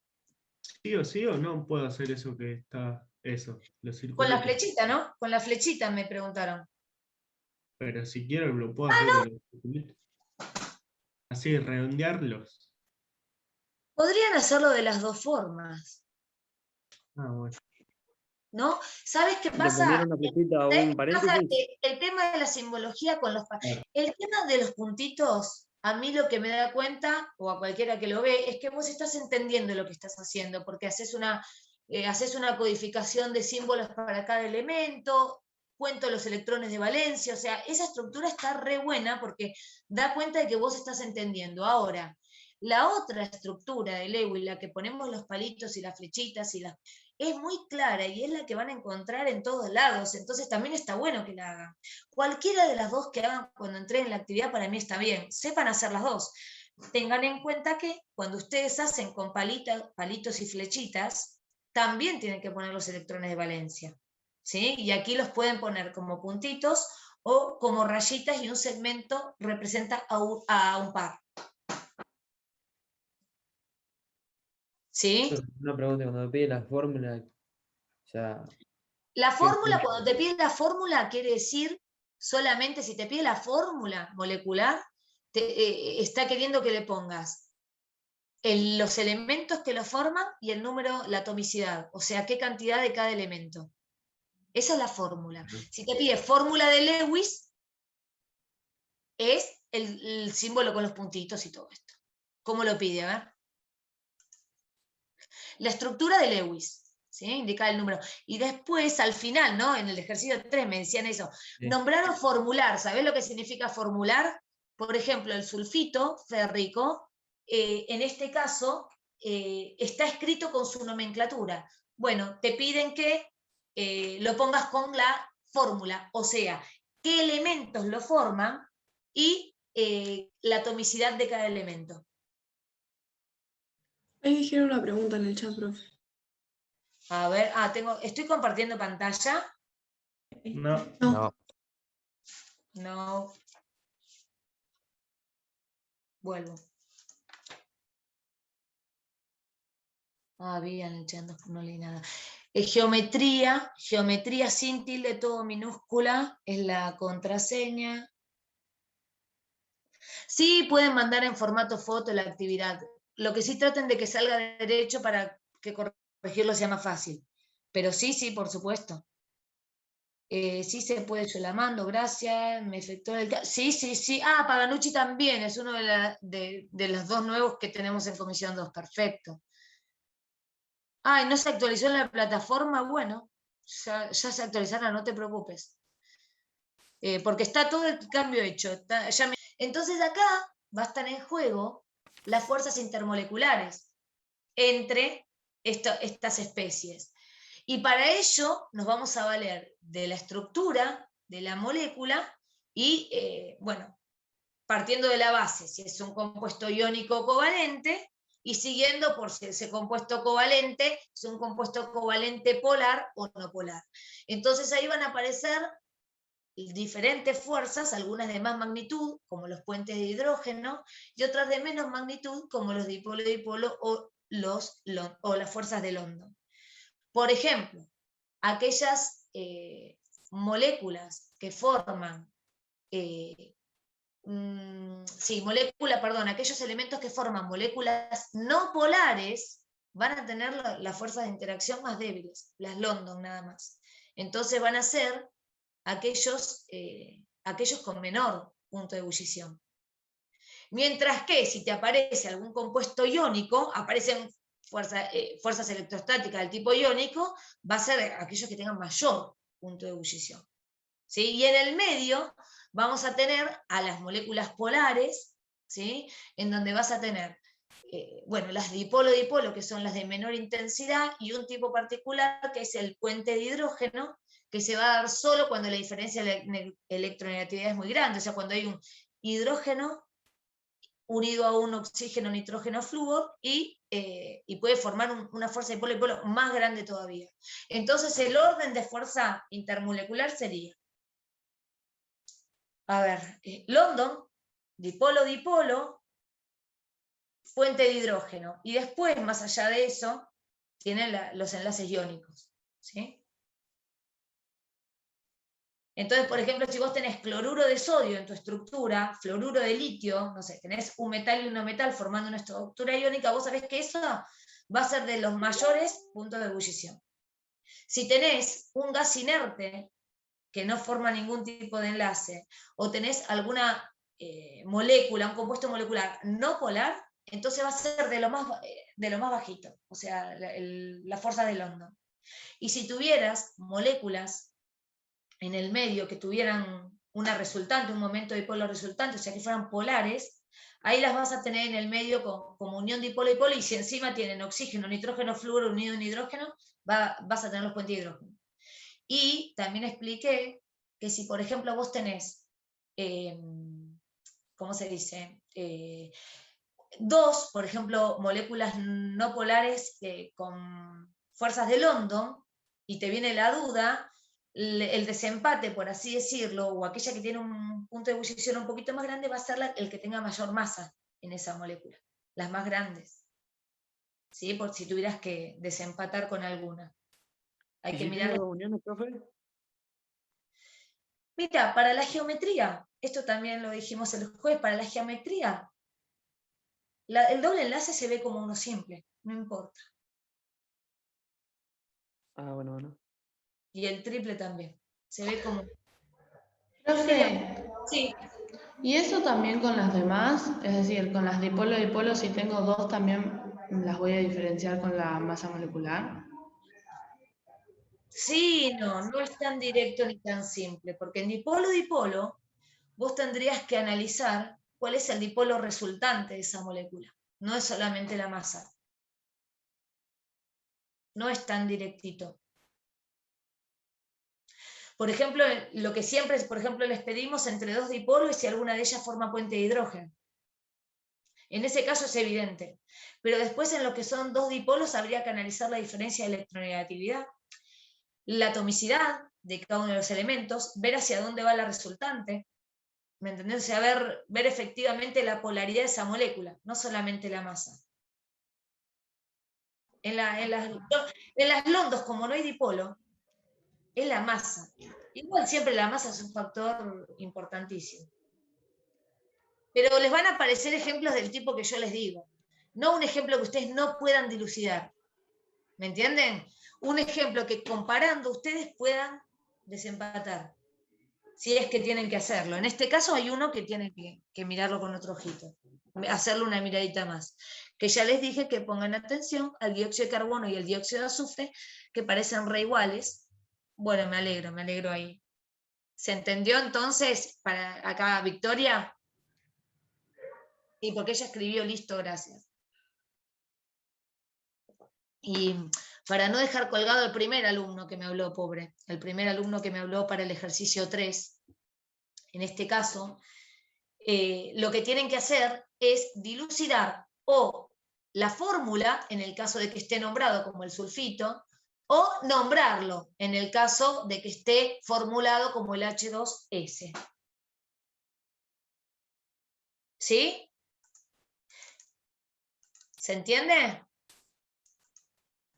¿Sí o sí o no puedo hacer eso que está, eso, los Con la circulitos? flechita, ¿no? Con la flechita me preguntaron. Pero si quiero lo puedo hacer con los circulitos. Así, redondearlos. Podrían hacerlo de las dos formas, Bueno. ¿no? ¿Sabes qué ¿Le pasa? poner una flechita o un paréntesis? El tema de la simbología con los... El tema de los puntitos, a mí lo que me da cuenta, o a cualquiera que lo ve, es que vos estás entendiendo lo que estás haciendo, porque haces una codificación de símbolos para cada elemento, cuento los electrones de valencia, o sea, esa estructura está re buena porque da cuenta de que vos estás entendiendo. Ahora, la otra estructura de Lewis, la que ponemos los palitos y las flechitas es muy clara y es la que van a encontrar en todos lados, entonces también está bueno que la hagan. Cualquiera de las dos que hagan cuando entren en la actividad para mí está bien, sepan hacer las dos. Tengan en cuenta que cuando ustedes hacen con palitos y flechitas, también tienen que poner los electrones de valencia, ¿sí? Y aquí los pueden poner como puntitos o como rayitas y un segmento representa a un par. ¿Sí? Una pregunta, cuando me pide la fórmula, La fórmula, cuando te pide la fórmula, quiere decir solamente, si te pide la fórmula molecular, está queriendo que le pongas los elementos que lo forman y el número, la atomicidad, o sea, qué cantidad de cada elemento. Esa es la fórmula. Si te pide fórmula de Lewis, es el símbolo con los puntitos y todo esto. ¿Cómo lo pide? A ver. La estructura de Lewis, ¿sí? Indica el número. Y después, al final, ¿no? En el ejercicio 3 me decían eso. Sí. Nombrar o formular. ¿Sabés lo que significa formular? Por ejemplo, el sulfito férrico, en este caso, está escrito con su nomenclatura. Bueno, te piden que lo pongas con la fórmula, o sea, qué elementos lo forman y la atomicidad de cada elemento. Ahí dijeron una pregunta en el chat, profe. A ver, estoy compartiendo pantalla. No. No. No. Vuelvo. Bien, el chat no leí nada. Geometría sin tilde, todo minúscula, es la contraseña. Sí, pueden mandar en formato foto la actividad. Lo que sí traten de que salga derecho para que corregirlo sea más fácil. Pero sí, por supuesto. Sí se puede, yo la mando, gracias, me efectuó el... Sí. Paganucci también, es uno de los dos nuevos que tenemos en Comisión 2, perfecto. ¿Y no se actualizó en la plataforma? Bueno, ya se actualizará, no te preocupes. Porque está todo el cambio hecho. Entonces acá va a estar en juego las fuerzas intermoleculares entre estas especies. Y para ello nos vamos a valer de la estructura de la molécula y, bueno, partiendo de la base, si es un compuesto iónico covalente, y siguiendo por si ese compuesto covalente es un compuesto covalente polar o no polar. Entonces ahí van a aparecer diferentes fuerzas, algunas de más magnitud, como los puentes de hidrógeno, y otras de menos magnitud, como los dipolo-dipolo o las fuerzas de London. Por ejemplo, aquellas moléculas que forman, aquellos elementos que forman moléculas no polares van a tener las fuerzas de interacción más débiles, las London nada más. Entonces van a ser aquellos con menor punto de ebullición. Mientras que si te aparece algún compuesto iónico, aparecen fuerzas electrostáticas del tipo iónico, va a ser aquellos que tengan mayor punto de ebullición. ¿Sí? Y en el medio vamos a tener a las moléculas polares, ¿sí? En donde vas a tener las dipolo-dipolo, que son las de menor intensidad, y un tipo particular que es el puente de hidrógeno, que se va a dar solo cuando la diferencia de electronegatividad es muy grande, o sea, cuando hay un hidrógeno unido a un oxígeno, nitrógeno, flúor, y puede formar una fuerza dipolo-dipolo más grande todavía. Entonces el orden de fuerza intermolecular sería, London, dipolo-dipolo, puente de hidrógeno, y después, más allá de eso, tienen los enlaces iónicos, ¿sí? Entonces, por ejemplo, si vos tenés cloruro de sodio en tu estructura, fluoruro de litio, no sé, tenés un metal y un no metal formando una estructura iónica, vos sabés que eso va a ser de los mayores puntos de ebullición. Si tenés un gas inerte que no forma ningún tipo de enlace, o tenés alguna molécula, un compuesto molecular no polar, entonces va a ser de lo más bajito, o sea, la fuerza de London. Y si tuvieras moléculas en el medio que tuvieran una resultante, un momento dipolo resultante, o sea que fueran polares, ahí las vas a tener en el medio como unión dipolo-dipolo, y si encima tienen oxígeno, nitrógeno, flúor unido en hidrógeno, vas a tener los puentes de hidrógeno. Y también expliqué que si, por ejemplo, vos tenés, ¿cómo se dice? Dos, por ejemplo, moléculas no polares con fuerzas de London, y te viene la duda, el desempate, por así decirlo, o aquella que tiene un punto de ebullición un poquito más grande, va a ser el que tenga mayor masa en esa molécula, las más grandes. ¿Sí? Por si tuvieras que desempatar con alguna. Hay que mirar. ¿Tiene dos uniones, profe? Mira, para la geometría, esto también lo dijimos el jueves, para la geometría, el doble enlace se ve como uno simple, no importa. Bueno. Y el triple también. Se ve como... Profe, Sí. ¿y eso también con las demás? Es decir, con las dipolo-dipolo, si tengo dos, también las voy a diferenciar con la masa molecular. Sí, no es tan directo ni tan simple, porque en dipolo-dipolo vos tendrías que analizar cuál es el dipolo resultante de esa molécula. No es solamente la masa. No es tan directito. Por ejemplo, lo que siempre, por ejemplo, les pedimos entre dos dipolos es si alguna de ellas forma puente de hidrógeno. En ese caso es evidente. Pero después en lo que son dos dipolos habría que analizar la diferencia de electronegatividad, la atomicidad de cada uno de los elementos, ver hacia dónde va la resultante, ¿me entendés? O sea, ver efectivamente la polaridad de esa molécula, no solamente la masa. En las londos, como no hay dipolo, es la masa. Igual siempre la masa es un factor importantísimo. Pero les van a aparecer ejemplos del tipo que yo les digo. No un ejemplo que ustedes no puedan dilucidar. ¿Me entienden? Un ejemplo que comparando ustedes puedan desempatar. Si es que tienen que hacerlo. En este caso hay uno que tiene que mirarlo con otro ojito. Hacerle una miradita más. Que ya les dije que pongan atención al dióxido de carbono y el dióxido de azufre, que parecen re iguales. Bueno, me alegro ahí. ¿Se entendió entonces para acá Victoria? Y porque ella escribió listo, gracias. Y para no dejar colgado el primer alumno que me habló, pobre, el primer alumno que me habló para el ejercicio 3, en este caso, lo que tienen que hacer es dilucidar o la fórmula, en el caso de que esté nombrado como el sulfito, o nombrarlo, en el caso de que esté formulado como el H2S. ¿Sí? ¿Se entiende?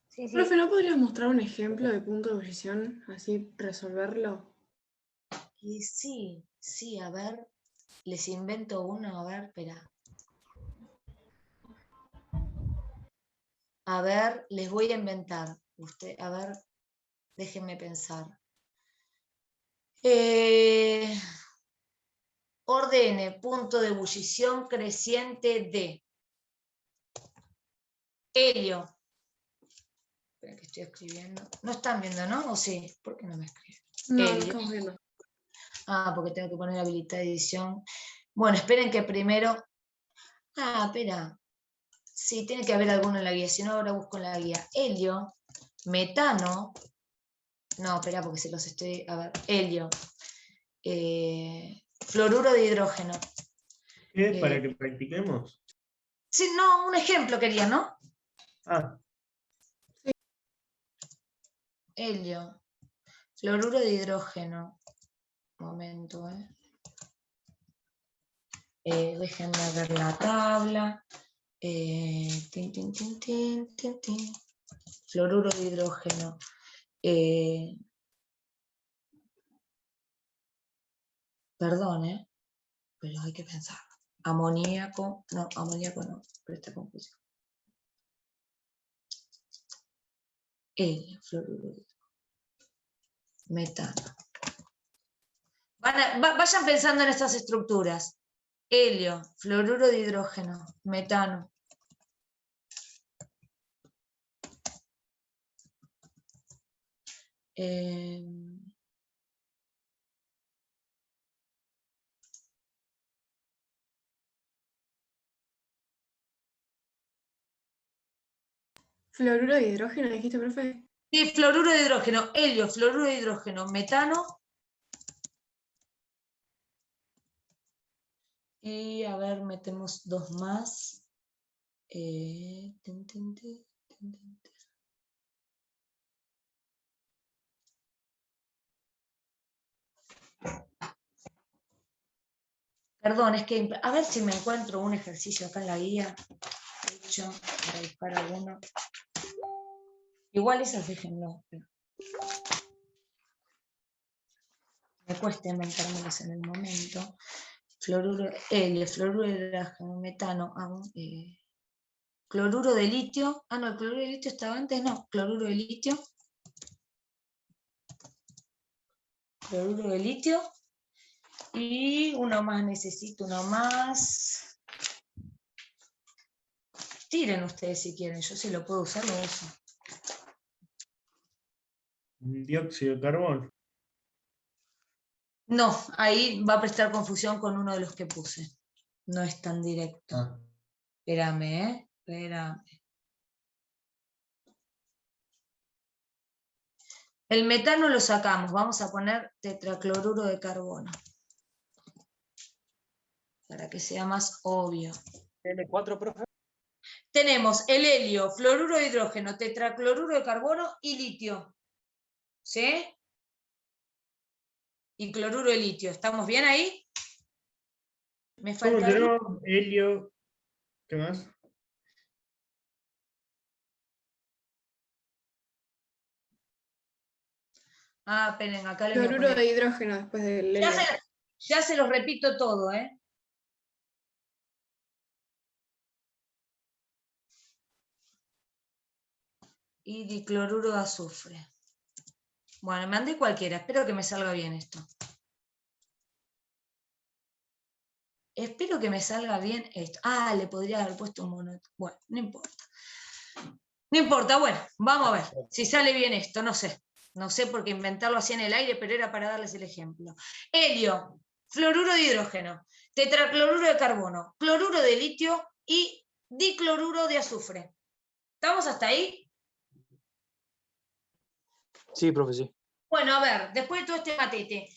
Sí, sí. Profe, ¿no podrías mostrar un ejemplo de punto de ebullición? Así resolverlo. Y sí, a ver, les invento uno, a ver, espera. A ver, les voy a inventar. A ver, déjenme pensar. Ordene punto de ebullición creciente de helio. Espera que estoy escribiendo. No están viendo, ¿no? ¿O sí? ¿Por qué no me escriben? No, Helio. no estamos viendo. Ah, porque tengo que poner habilitar edición. Bueno, esperen que primero... Ah, espera. Sí, tiene que haber alguno en la guía, si no ahora busco en la guía. Helio, metano... No, espera, porque se los estoy... A ver, helio. Fluoruro de hidrógeno. ¿Qué? ¿Para que practiquemos? Sí, no, un ejemplo quería, ¿no? Ah. Sí. Helio. Fluoruro de hidrógeno. Momento, déjenme ver la tabla. Fluoruro de hidrógeno. Perdón, pero hay que pensar. Amoníaco, no, pero está confusión. Helio, fluoruro de hidrógeno. Metano. Vayan pensando en estas estructuras. Helio, fluoruro de hidrógeno, metano. ¿Fluoruro de hidrógeno dijiste, profe? Sí, fluoruro de hidrógeno, helio, fluoruro de hidrógeno, metano. Y a ver, metemos dos más. Perdón, es que a ver si me encuentro un ejercicio acá en la guía. Hecho, para buscar alguno. Igual esas déjenlo. Me cuesta inventármelos en el momento. Fluoruro, helio, fluoruro de hidrógeno, metano, cloruro de litio. Ah, no, el cloruro de litio estaba antes, no, cloruro de litio. Cloruro de litio. Y uno más, necesito uno más. Tiren ustedes si quieren, yo si lo puedo usar, lo uso. Dióxido de carbono. No, ahí va a prestar confusión con uno de los que puse. No es tan directo. Ah. Espérame, espérame. El metano lo sacamos, vamos a poner tetracloruro de carbono. Para que sea más obvio. N4, profe. Tenemos el helio, fluoruro de hidrógeno, tetracloruro de carbono y litio. ¿Sí? Y cloruro de litio. ¿Estamos bien ahí? Me ¿Cómo falta tenemos? Helio. ¿Qué más? Ah, esperen, acá le voy a Cloruro poner. de hidrógeno después del helio. Ya se los repito todo, ¿eh? Y dicloruro de azufre. Bueno, me mandé cualquiera, espero que me salga bien esto. Espero que me salga bien esto. Ah, le podría haber puesto un mono. Bueno, no importa. No importa, bueno, vamos a ver si sale bien esto, no sé. No sé por qué inventarlo así en el aire, pero era para darles el ejemplo. Helio, fluoruro de hidrógeno, tetracloruro de carbono, cloruro de litio y dicloruro de azufre. ¿Estamos hasta ahí? Sí, profe, sí. Bueno, a ver, después de todo este matete,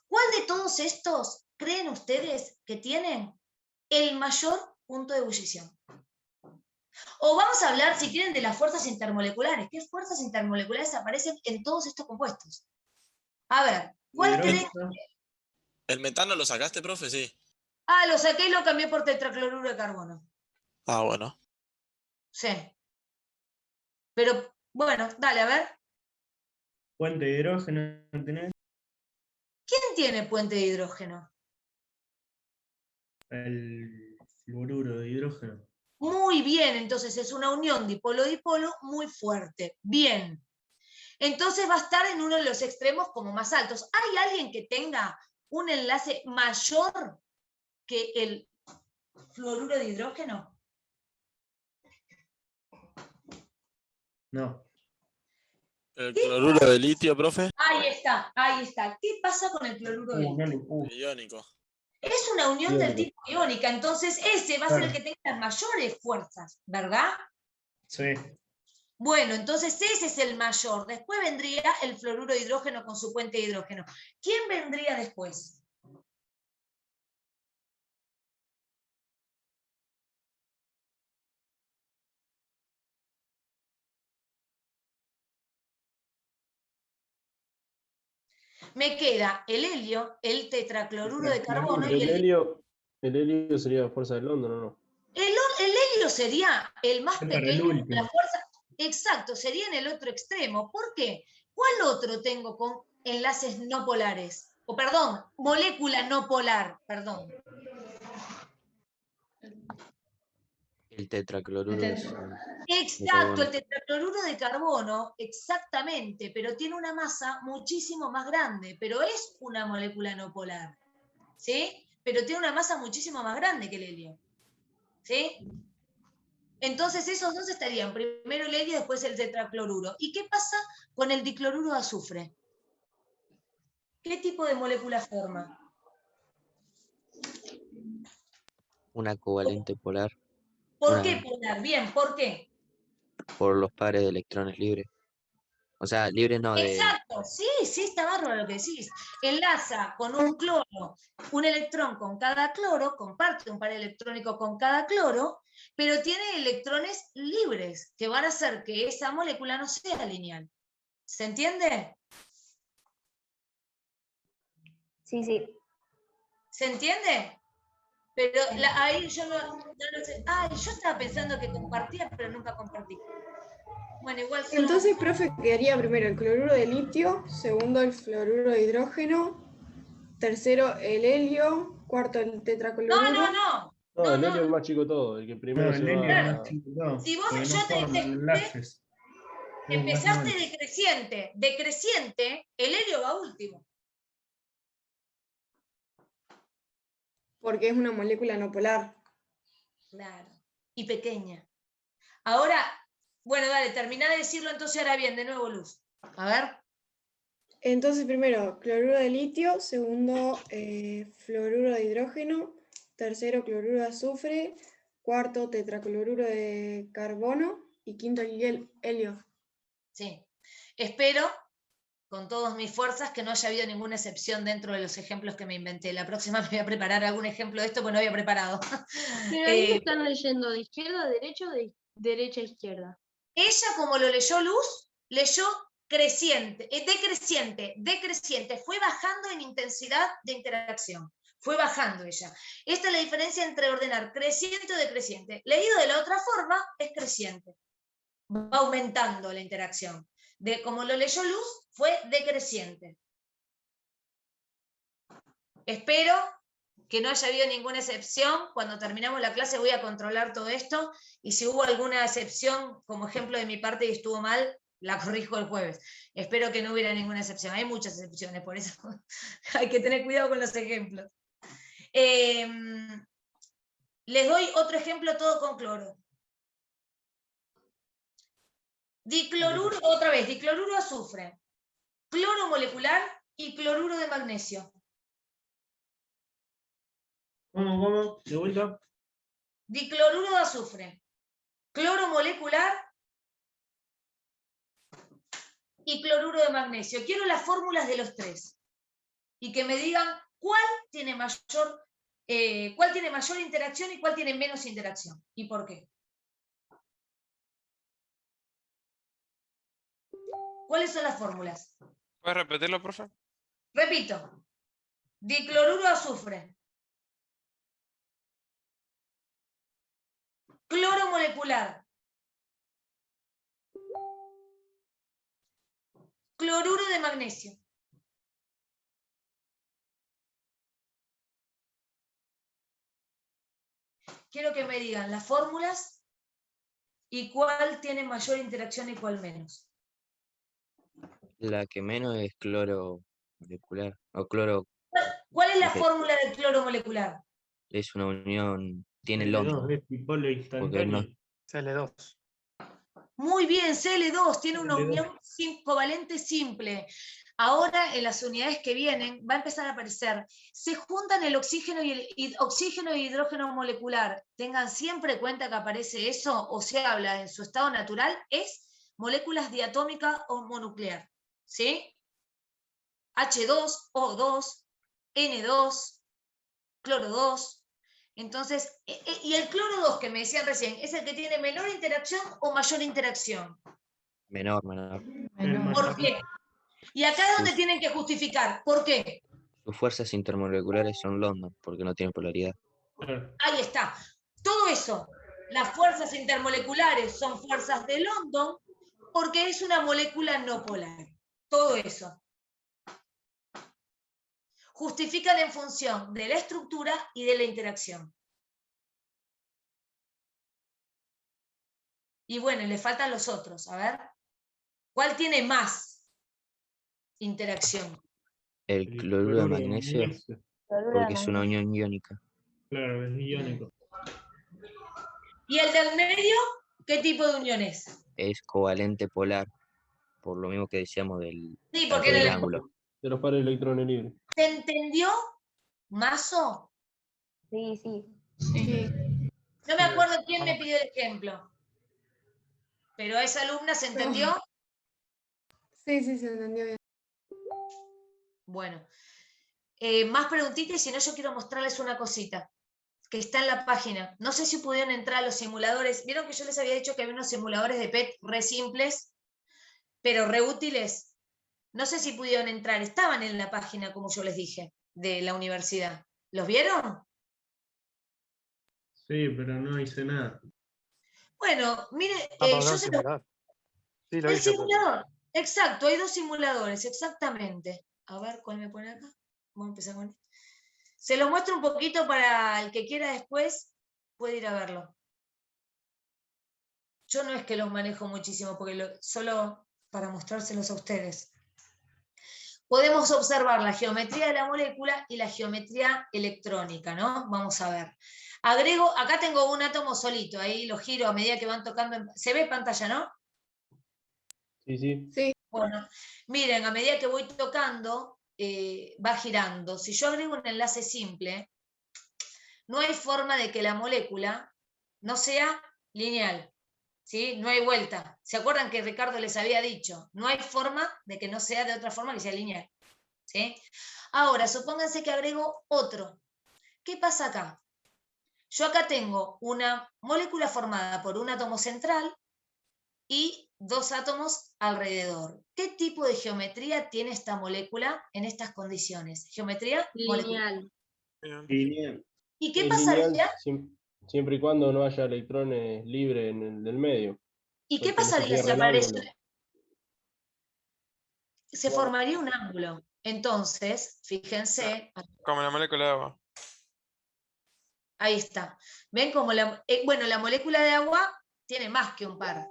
¿cuál de todos estos creen ustedes que tienen el mayor punto de ebullición? O vamos a hablar, si quieren, de las fuerzas intermoleculares. ¿Qué fuerzas intermoleculares aparecen en todos estos compuestos? A ver, ¿cuál creen? ¿El metano lo sacaste, profe? Sí. Ah, lo saqué y lo cambié por tetracloruro de carbono. Ah, bueno. Sí. Pero, bueno, dale, a ver. Puente de hidrógeno. ¿Tenés? ¿Quién tiene puente de hidrógeno? El fluoruro de hidrógeno. Muy bien, entonces es una unión dipolo-dipolo muy fuerte. Bien. Entonces va a estar en uno de los extremos como más altos. ¿Hay alguien que tenga un enlace mayor que el fluoruro de hidrógeno? No. ¿El cloruro de litio, profe? Ahí está, ahí está. ¿Qué pasa con el cloruro de litio? Iónico. Es una unión del Iónico. tipo iónica, entonces ese va a ser el Claro. que tenga las mayores fuerzas, ¿verdad? Sí. Bueno, entonces ese es el mayor. Después vendría el fluoruro de hidrógeno con su puente de hidrógeno. ¿Quién vendría después? Me queda el helio, el tetracloruro de carbono y El helio sería fuerza de London, ¿o no? el helio sería el más Es para el pequeño, último. la fuerza, exacto, sería en el otro extremo. ¿Por qué? ¿Cuál otro tengo con enlaces no polares? O perdón, molécula no polar, perdón. El tetracloruro de Exacto, el carbono. tetracloruro de carbono, exactamente, pero tiene una masa muchísimo más grande, pero es una molécula no polar, ¿sí? Pero tiene una masa muchísimo más grande que el helio, ¿sí? Entonces esos dos estarían, primero el helio, después el tetracloruro. ¿Y qué pasa con el dicloruro de azufre? ¿Qué tipo de molécula forma? Una covalente polar. ¿Por qué polar? Bien, ¿por qué? Por los pares de electrones libres. O sea, libres no de... Exacto, sí, está bárbaro lo que decís. Enlaza con un cloro, un electrón con cada cloro, comparte un par electrónico con cada cloro, pero tiene electrones libres que van a hacer que esa molécula no sea lineal. ¿Se entiende? Sí, sí. ¿Se entiende? Pero ahí yo no lo sé. Ay, yo estaba pensando que compartía, pero nunca compartí. Bueno, igual solo... Entonces, profe, quedaría primero el cloruro de litio, segundo el fluoruro de hidrógeno, tercero el helio, cuarto el tetracloruro. No. No, el helio es más chico todo, el que primero No, se el helio es va... más chico. No, Si vos, porque yo no te forman enlaces. Es más empezaste grande. decreciente, el helio va último. Porque es una molécula no polar. Claro. Y pequeña. Ahora, bueno, dale, terminá de decirlo entonces ahora bien, de nuevo, Luz. A ver. Entonces, primero, cloruro de litio, segundo, fluoruro de hidrógeno, tercero, cloruro de azufre, cuarto, tetracloruro de carbono y quinto, helio. Sí. Espero, con todas mis fuerzas, que no haya habido ninguna excepción dentro de los ejemplos que me inventé. La próxima me voy a preparar algún ejemplo de esto, porque no había preparado. Pero ahí lo están leyendo de izquierda a derecha o de derecha a izquierda. Ella, como lo leyó Luz, leyó creciente, decreciente, fue bajando en intensidad de interacción, fue bajando ella. Esta es la diferencia entre ordenar creciente o decreciente. Leído de la otra forma, es creciente, va aumentando la interacción. Como lo leyó Luz, fue decreciente. Espero que no haya habido ninguna excepción. Cuando terminamos la clase voy a controlar todo esto, y si hubo alguna excepción, como ejemplo de mi parte, y estuvo mal, la corrijo el jueves. Espero que no hubiera ninguna excepción. Hay muchas excepciones, por eso hay que tener cuidado con los ejemplos. Les doy otro ejemplo, todo con cloro. Dicloruro, otra vez, dicloruro de azufre, cloro molecular y cloruro de magnesio. ¿Cómo? ¿De vuelta? Dicloruro de azufre, cloro molecular y cloruro de magnesio. Quiero las fórmulas de los tres y que me digan cuál tiene mayor interacción y cuál tiene menos interacción y por qué. ¿Cuáles son las fórmulas? ¿Puedes repetirlo, profe? Repito, dicloruro de azufre, cloro molecular, cloruro de magnesio. Quiero que me digan las fórmulas y cuál tiene mayor interacción y cuál menos. La que menos es cloro molecular. O cloro ¿Cuál es la de- fórmula del cloro molecular? es una unión, tiene L2 London. es dipolo Porque no, instantáneo. CL2. Muy bien, Cl2 tiene una Cl2. unión covalente simple. Ahora, en las unidades que vienen, va a empezar a aparecer. Se juntan el oxígeno y el oxígeno y hidrógeno molecular. Tengan siempre en cuenta que aparece eso, o se habla en su estado natural, es moléculas diatómicas o monuclear. ¿Sí? H2, O2, N2, cloro 2. Entonces, y el cloro 2 que me decían recién, ¿es el que tiene menor interacción o mayor interacción? menor. ¿Por qué? Y acá es donde tienen que justificar. ¿Por qué? Sus fuerzas intermoleculares son London, porque no tienen polaridad. Ahí está. Todo eso. Las fuerzas intermoleculares son fuerzas de London porque es una molécula no polar. Todo eso. Justifican en función de la estructura y de la interacción. Y bueno, le faltan los otros. A ver. ¿Cuál tiene más interacción? El cloruro de magnesio, porque es una unión iónica. Claro, es iónico. ¿Y el del medio? ¿Qué tipo de unión es? Es covalente polar, por lo mismo que decíamos del, Sí, porque del en el... ángulo. De los pares de electrones libres. ¿Se entendió, Mazo? Sí, sí. No me acuerdo quién me pidió el ejemplo. ¿Pero a esa alumna se entendió? Sí, se entendió bien. Bueno. Más preguntitas, y si no yo quiero mostrarles una cosita que está en la página. No sé si pudieron entrar a los simuladores. Vieron que yo les había dicho que había unos simuladores de PET re simples, pero re útiles. No sé si pudieron entrar. Estaban en la página, como yo les dije, de la universidad. ¿Los vieron? Sí, pero no hice nada. Bueno, mire, Vamos yo a se lo... simulador. Sí, lo El hice, profe. simulador, exacto, hay dos simuladores, exactamente. A ver, ¿cuál me pone acá? Vamos a empezar con este. Se lo muestro un poquito para el que quiera después, puede ir a verlo. Yo no es que los manejo muchísimo, porque solo para mostrárselos a ustedes. podemos observar la geometría de la molécula y la geometría electrónica, ¿no? Vamos a ver. Agrego, acá tengo un átomo solito, ahí lo giro a medida que van tocando. ¿Se ve pantalla, no? Sí, sí. Sí. Bueno, miren, a medida que voy tocando, va girando. Si yo agrego un enlace simple, no hay forma de que la molécula no sea lineal, ¿sí? No hay vuelta. ¿Se acuerdan que Ricardo les había dicho? No hay forma de que no sea de otra forma que sea lineal, ¿sí? Ahora, supónganse que agrego otro. ¿Qué pasa acá? Yo acá tengo una molécula formada por un átomo central y 2 átomos alrededor. ¿Qué tipo de geometría tiene esta molécula en estas condiciones? Geometría molecular. Lineal. Lineal. ¿Y qué Es lineal pasaría? siempre y cuando no haya electrones libres en el del medio. ¿Y qué Porque no se pasaría si cierra el aparece? ángulo. Se formaría un ángulo. Entonces, fíjense, Como la molécula de agua. ahí está. ¿Ven cómo bueno, la molécula de agua tiene más que un par?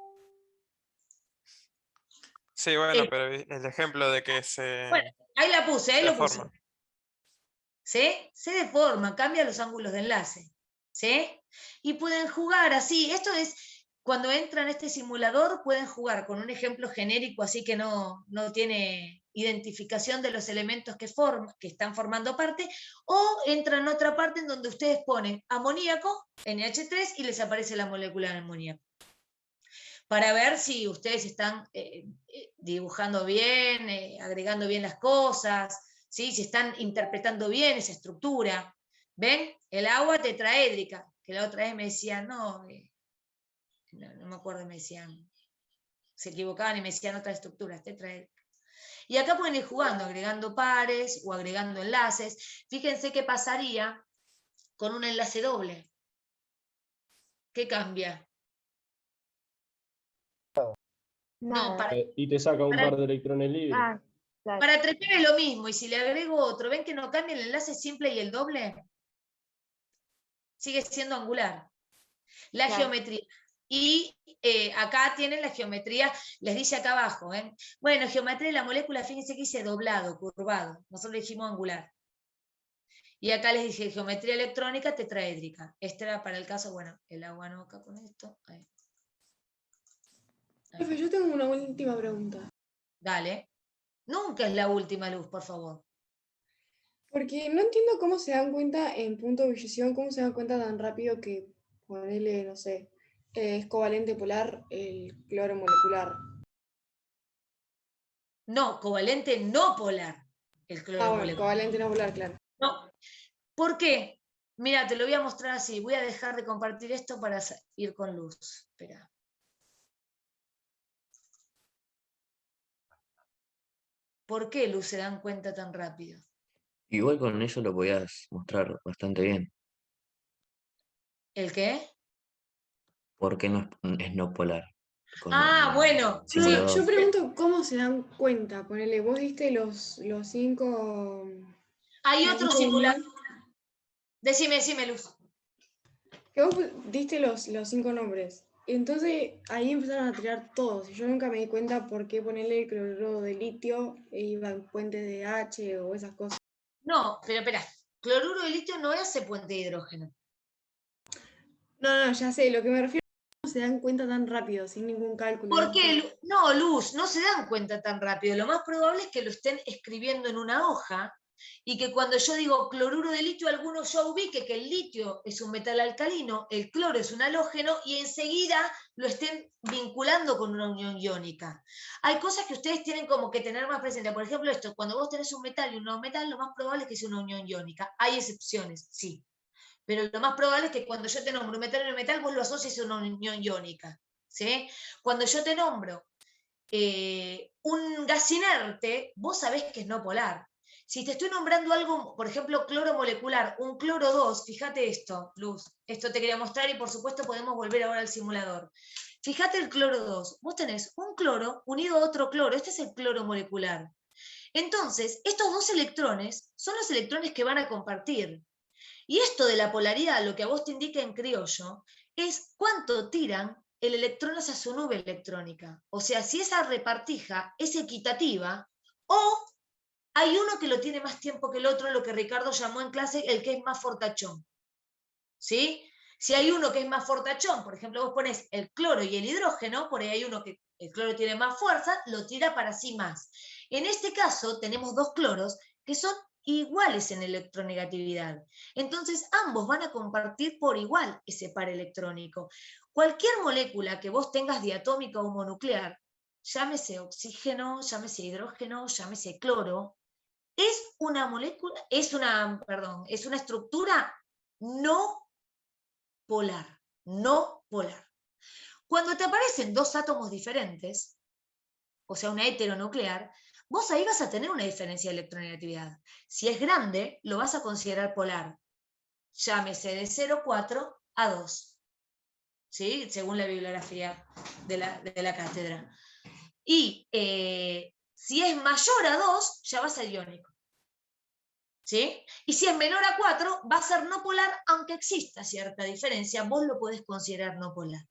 Sí, bueno, pero el ejemplo de que se, Bueno, ahí la puse, ahí se lo puse. deforma. ¿Sí? Se deforma, cambia los ángulos de enlace. ¿Sí? Y pueden jugar así. Esto es, cuando entran a este simulador, pueden jugar con un ejemplo genérico, así que no tiene identificación de los elementos que están formando parte, o entran a otra parte en donde ustedes ponen amoníaco, NH3, y les aparece la molécula de amoníaco. Para ver si ustedes están dibujando bien, agregando bien las cosas, ¿sí? Si están interpretando bien esa estructura. ¿Ven? El agua tetraédrica, que la otra vez me decían, no me acuerdo, me decían, se equivocaban y me decían otras estructuras, tetraédrica. Y acá pueden ir jugando, agregando pares o agregando enlaces. Fíjense qué pasaría con un enlace doble. ¿Qué cambia? No, Y te saca un para- par de electrones libres. Para trepar es lo mismo, y si le agrego otro, ¿ven que no cambia el enlace simple y el doble? Sigue siendo angular. La geometría. Y acá tienen la geometría, les dice acá abajo, ¿eh? Bueno, geometría de la molécula, fíjense que dice doblado, curvado. Nosotros dijimos angular. Y acá les dije geometría electrónica tetraédrica. Este era para el caso, bueno, el agua no acá con esto. Ahí. Profe, yo tengo una última pregunta. Dale. Nunca es la última, Luz, por favor. Porque no entiendo cómo se dan cuenta en punto de ebullición, cómo se dan cuenta tan rápido que ponerle, no sé, es covalente polar el cloro molecular. No, covalente no polar. El cloro Bueno, molecular. covalente no polar, claro. No. ¿Por qué? Mira, te lo voy a mostrar así. Voy a dejar de compartir esto para ir con Luz. Espera. ¿Por qué, Luz, se dan cuenta tan rápido? Igual con eso lo podías mostrar bastante bien. ¿El qué? Porque no es no polar. Con Bueno. Sí, No, yo pregunto cómo se dan cuenta. Ponele, vos diste los 5... Hay otro simulador. Decime, Luz. Que vos diste los 5 nombres. Entonces ahí empezaron a tirar todos. Y yo nunca me di cuenta por qué ponerle el cloruro de litio e iba en puentes de H o esas cosas. No, pero espera. Cloruro de litio no hace puente de hidrógeno. No, ya sé. Lo que me refiero es cómo se dan cuenta tan rápido, sin ningún cálculo. ¿Por qué? No, Luz, no se dan cuenta tan rápido. Lo más probable es que lo estén escribiendo en una hoja y que cuando yo digo cloruro de litio, algunos ya ubique que el litio es un metal alcalino, el cloro es un halógeno y enseguida lo estén vinculando con una unión iónica. Hay cosas que ustedes tienen como que tener más presente. Por ejemplo, esto, cuando vos tenés un metal y un no metal, lo más probable es que sea una unión iónica. Hay excepciones, sí. Pero lo más probable es que cuando yo te nombro un metal y un metal, vos lo asocies a una unión iónica. ¿Sí? Cuando yo te nombro un gas inerte, vos sabés que es no polar. Si te estoy nombrando algo, por ejemplo, cloro molecular, un cloro 2, fíjate esto, Luz, esto te quería mostrar y por supuesto podemos volver ahora al simulador. Fíjate el cloro 2, vos tenés un cloro unido a otro cloro, este es el cloro molecular. Entonces, estos 2 electrones son los electrones que van a compartir. Y esto de la polaridad, lo que a vos te indica en criollo, es cuánto tiran el electrón hacia su nube electrónica. O sea, si esa repartija es equitativa o Hay uno que lo tiene más tiempo que el otro, lo que Ricardo llamó en clase el que es más fortachón. ¿Sí? Si hay uno que es más fortachón, por ejemplo, vos pones el cloro y el hidrógeno, por ahí hay uno que el cloro tiene más fuerza, lo tira para sí más. En este caso tenemos dos cloros que son iguales en electronegatividad. Entonces ambos van a compartir por igual ese par electrónico. Cualquier molécula que vos tengas diatómica o monuclear, llámese oxígeno, llámese hidrógeno, llámese cloro, es una molécula, es una estructura no polar, no polar. Cuando te aparecen dos átomos diferentes, o sea, una heteronuclear, vos ahí vas a tener una diferencia de electronegatividad. Si es grande, lo vas a considerar polar. Llámese de 0,4 a 2, ¿sí? Según la bibliografía de la cátedra. Y si es mayor a 2, ya va a ser iónico. ¿Sí? Y si es menor a 4, va a ser no polar, aunque exista cierta diferencia, vos lo podés considerar no polar.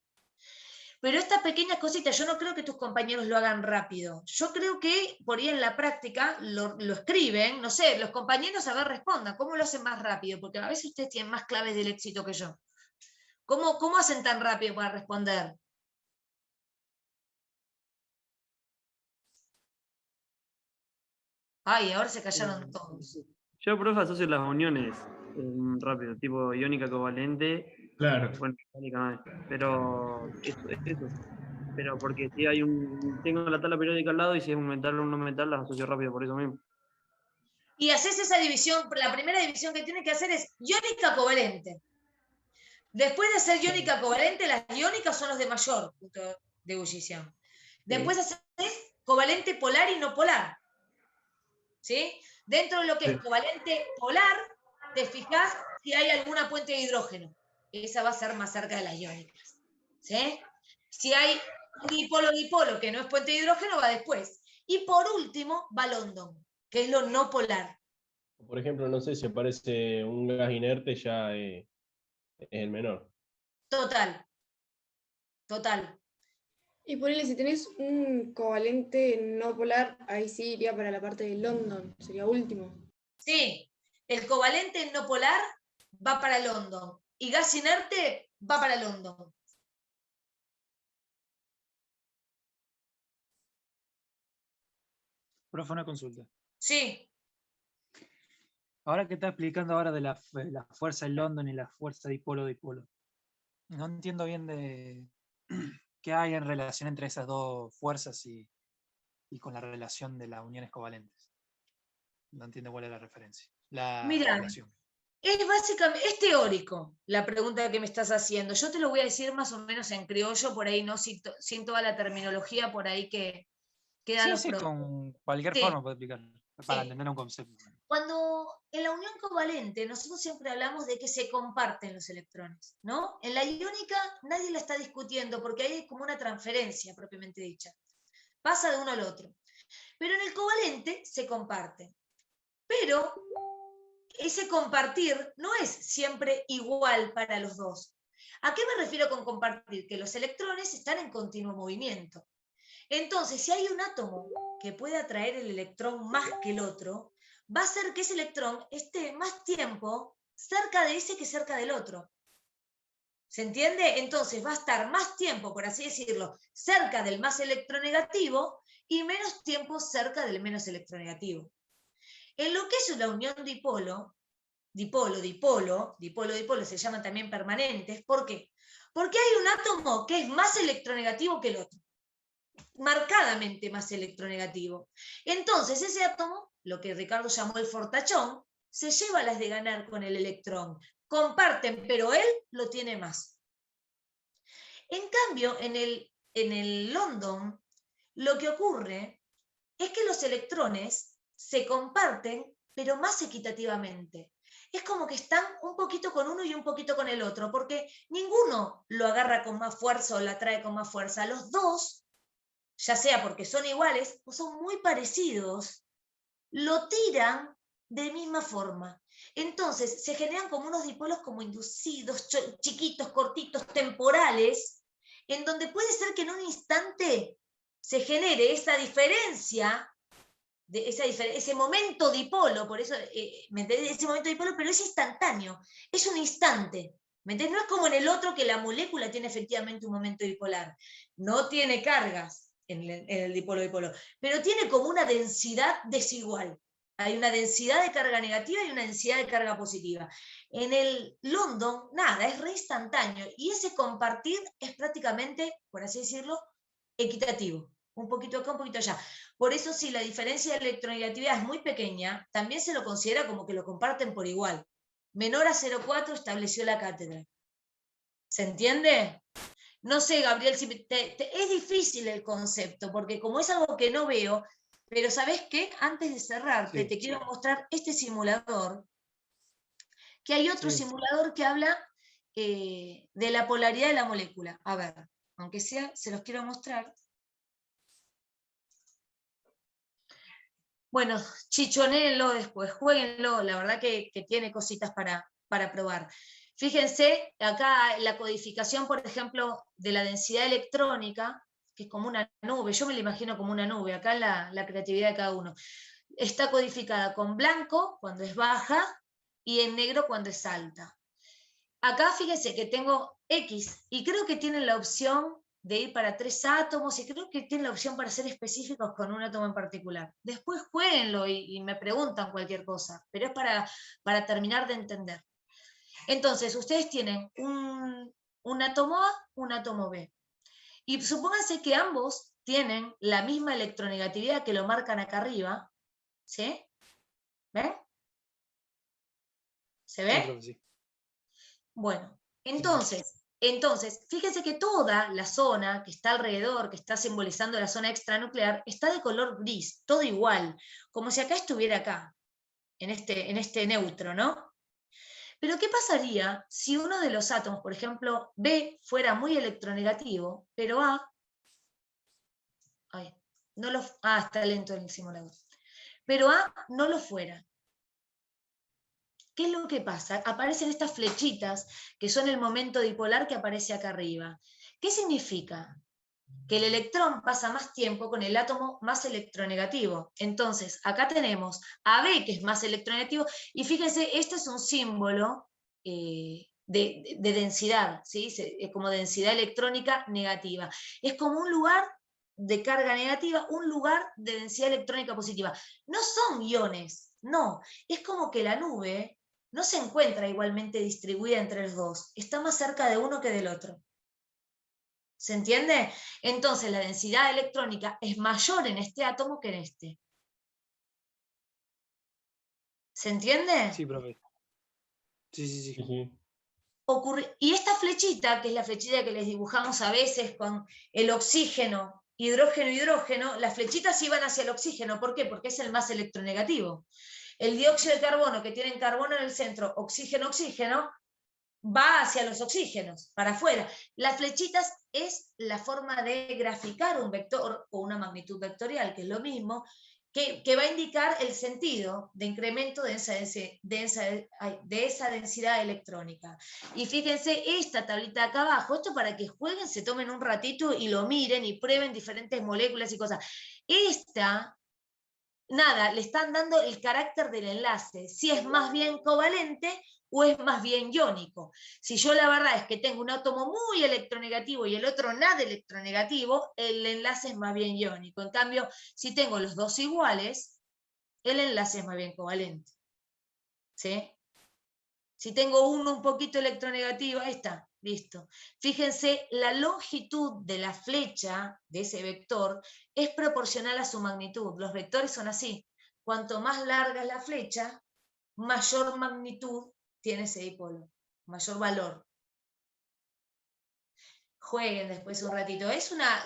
Pero estas pequeñas cositas, yo no creo que tus compañeros lo hagan rápido. Yo creo que por ahí en la práctica lo escriben, no sé, los compañeros a ver respondan, ¿cómo lo hacen más rápido? Porque a veces ustedes tienen más claves del éxito que yo. ¿Cómo hacen tan rápido para responder? Ay, ahora se callaron todos. Yo, profe, asocio las uniones rápido, tipo iónica covalente. Claro. Bueno, iónica no es, pero es eso. Pero porque si hay tengo la tabla periódica al lado y si es un metal o un no metal, las asocio rápido por eso mismo. Y haces esa división, la primera división que tienes que hacer es iónica covalente. Después de ser iónica covalente, las iónicas son los de mayor punto de ebullición. Después haces covalente polar y no polar. ¿Sí? Dentro de lo que es covalente polar, te fijas si hay alguna puente de hidrógeno. Esa va a ser más cerca de las iónicas. ¿Sí? Si hay un dipolo-dipolo que no es puente de hidrógeno, va después. Y por último, va London, que es lo no polar. Por ejemplo, no sé si aparece un gas inerte, ya es el menor. Total. Total. Y ponele, si tenés un covalente no polar, ahí sí iría para la parte de London, sería último. Sí, el covalente no polar va para London y gas inerte va para London. Profe, una consulta. Sí. Ahora que está explicando ahora de la fuerza de London y la fuerza dipolo-dipolo, no entiendo bien de qué hay en relación entre esas dos fuerzas y con la relación de las uniones covalentes. No entiendo cuál es la referencia. Mira, relación. es básicamente, es teórico la pregunta que me estás haciendo. Yo te lo voy a decir más o menos en criollo, por ahí no sin toda la terminología por ahí que da Sí, con cualquier forma puede explicar, para entender un concepto. Cuando en la unión covalente nosotros siempre hablamos de que se comparten los electrones, ¿no? En la iónica nadie la está discutiendo porque ahí hay como una transferencia propiamente dicha. Pasa de uno al otro. Pero en el covalente se comparte. Pero ese compartir no es siempre igual para los dos. ¿A qué me refiero con compartir? Que los electrones están en continuo movimiento. Entonces, si hay un átomo que puede atraer el electrón más que el otro, va a hacer que ese electrón esté más tiempo cerca de ese que cerca del otro. ¿Se entiende? Entonces va a estar más tiempo, por así decirlo, cerca del más electronegativo y menos tiempo cerca del menos electronegativo. En lo que es la unión dipolo, dipolo, se llaman también permanentes. ¿Por qué? Porque hay un átomo que es más electronegativo que el otro. Marcadamente más electronegativo. Entonces ese átomo, lo que Ricardo llamó el fortachón, se lleva las de ganar con el electrón. Comparten, pero él lo tiene más. En cambio, en el London, lo que ocurre es que los electrones se comparten, pero más equitativamente. Es como que están un poquito con uno y un poquito con el otro, porque ninguno lo agarra con más fuerza o lo atrae con más fuerza. Los dos, ya sea porque son iguales o son muy parecidos, lo tiran de misma forma. Entonces se generan como unos dipolos como inducidos, chiquitos, cortitos, temporales, en donde puede ser que en un instante se genere esa diferencia ese momento dipolo, por eso, ¿me entendés? Ese momento dipolo, pero es instantáneo, es un instante. ¿Me entendés? No es como en el otro que la molécula tiene efectivamente un momento dipolar. No tiene cargas en el dipolo-dipolo, pero tiene como una densidad desigual. Hay una densidad de carga negativa y una densidad de carga positiva. En el London, nada, es re instantáneo. Y ese compartir es prácticamente, por así decirlo, equitativo. Un poquito acá, un poquito allá. Por eso, si la diferencia de electronegatividad es muy pequeña, también se lo considera como que lo comparten por igual. Menor a 0,4 estableció la cátedra. ¿Se entiende? No sé, Gabriel, si es difícil el concepto, porque como es algo que no veo, pero ¿sabés qué? Antes de cerrarte, te quiero mostrar este simulador, que hay otro simulador que habla de la polaridad de la molécula. A ver, aunque sea, se los quiero mostrar. Bueno, chichonenlo después, jueguenlo, la verdad que tiene cositas para probar. Fíjense, acá la codificación, por ejemplo, de la densidad electrónica, que es como una nube, yo me la imagino como una nube, acá la creatividad de cada uno. Está codificada con blanco cuando es baja y en negro cuando es alta. Acá fíjense que tengo X, y creo que tienen la opción de ir para 3 átomos, y creo que tienen la opción para ser específicos con un átomo en particular. Después jueguenlo y me preguntan cualquier cosa, pero es para terminar de entender. Entonces, ustedes tienen un átomo A, un átomo B. Y supónganse que ambos tienen la misma electronegatividad que lo marcan acá arriba, ¿sí? ¿Ven? ¿Se ve? Sí. Bueno, entonces, fíjense que toda la zona que está alrededor, que está simbolizando la zona extranuclear, está de color gris, todo igual, como si acá estuviera acá, en este neutro, ¿no? Pero ¿qué pasaría si uno de los átomos, por ejemplo, B, fuera muy electronegativo, pero A, está lento el simulador, pero A no lo fuera? ¿Qué es lo que pasa? Aparecen estas flechitas que son el momento dipolar que aparece acá arriba. ¿Qué significa? Que el electrón pasa más tiempo con el átomo más electronegativo. Entonces, acá tenemos a B, que es más electronegativo, y fíjense, este es un símbolo de densidad, ¿sí? Es como densidad electrónica negativa. Es como un lugar de carga negativa, un lugar de densidad electrónica positiva. No son iones, no. Es como que la nube no se encuentra igualmente distribuida entre los dos, está más cerca de uno que del otro. ¿Se entiende? Entonces la densidad electrónica es mayor en este átomo que en este. ¿Se entiende? Sí, profe. Sí. Y esta flechita, que es la flechita que les dibujamos a veces con el oxígeno, hidrógeno, las flechitas iban hacia el oxígeno. ¿Por qué? Porque es el más electronegativo. El dióxido de carbono, que tiene carbono en el centro, oxígeno, va hacia los oxígenos, para afuera. Las flechitas es la forma de graficar un vector o una magnitud vectorial, que es lo mismo, que va a indicar el sentido de incremento de esa densidad electrónica. Y fíjense esta tablita acá abajo, esto para que jueguen, se tomen un ratito y lo miren y prueben diferentes moléculas y cosas. Nada, le están dando el carácter del enlace, si es más bien covalente o es más bien iónico. Si yo la verdad es que tengo un átomo muy electronegativo y el otro nada electronegativo, el enlace es más bien iónico. En cambio, si tengo los dos iguales, el enlace es más bien covalente. ¿Sí? Si tengo uno un poquito electronegativo, ahí está, listo. Fíjense, la longitud de la flecha, de ese vector, es proporcional a su magnitud. Los vectores son así. Cuanto más larga es la flecha, mayor magnitud tiene ese dipolo, mayor valor. Jueguen después un ratito.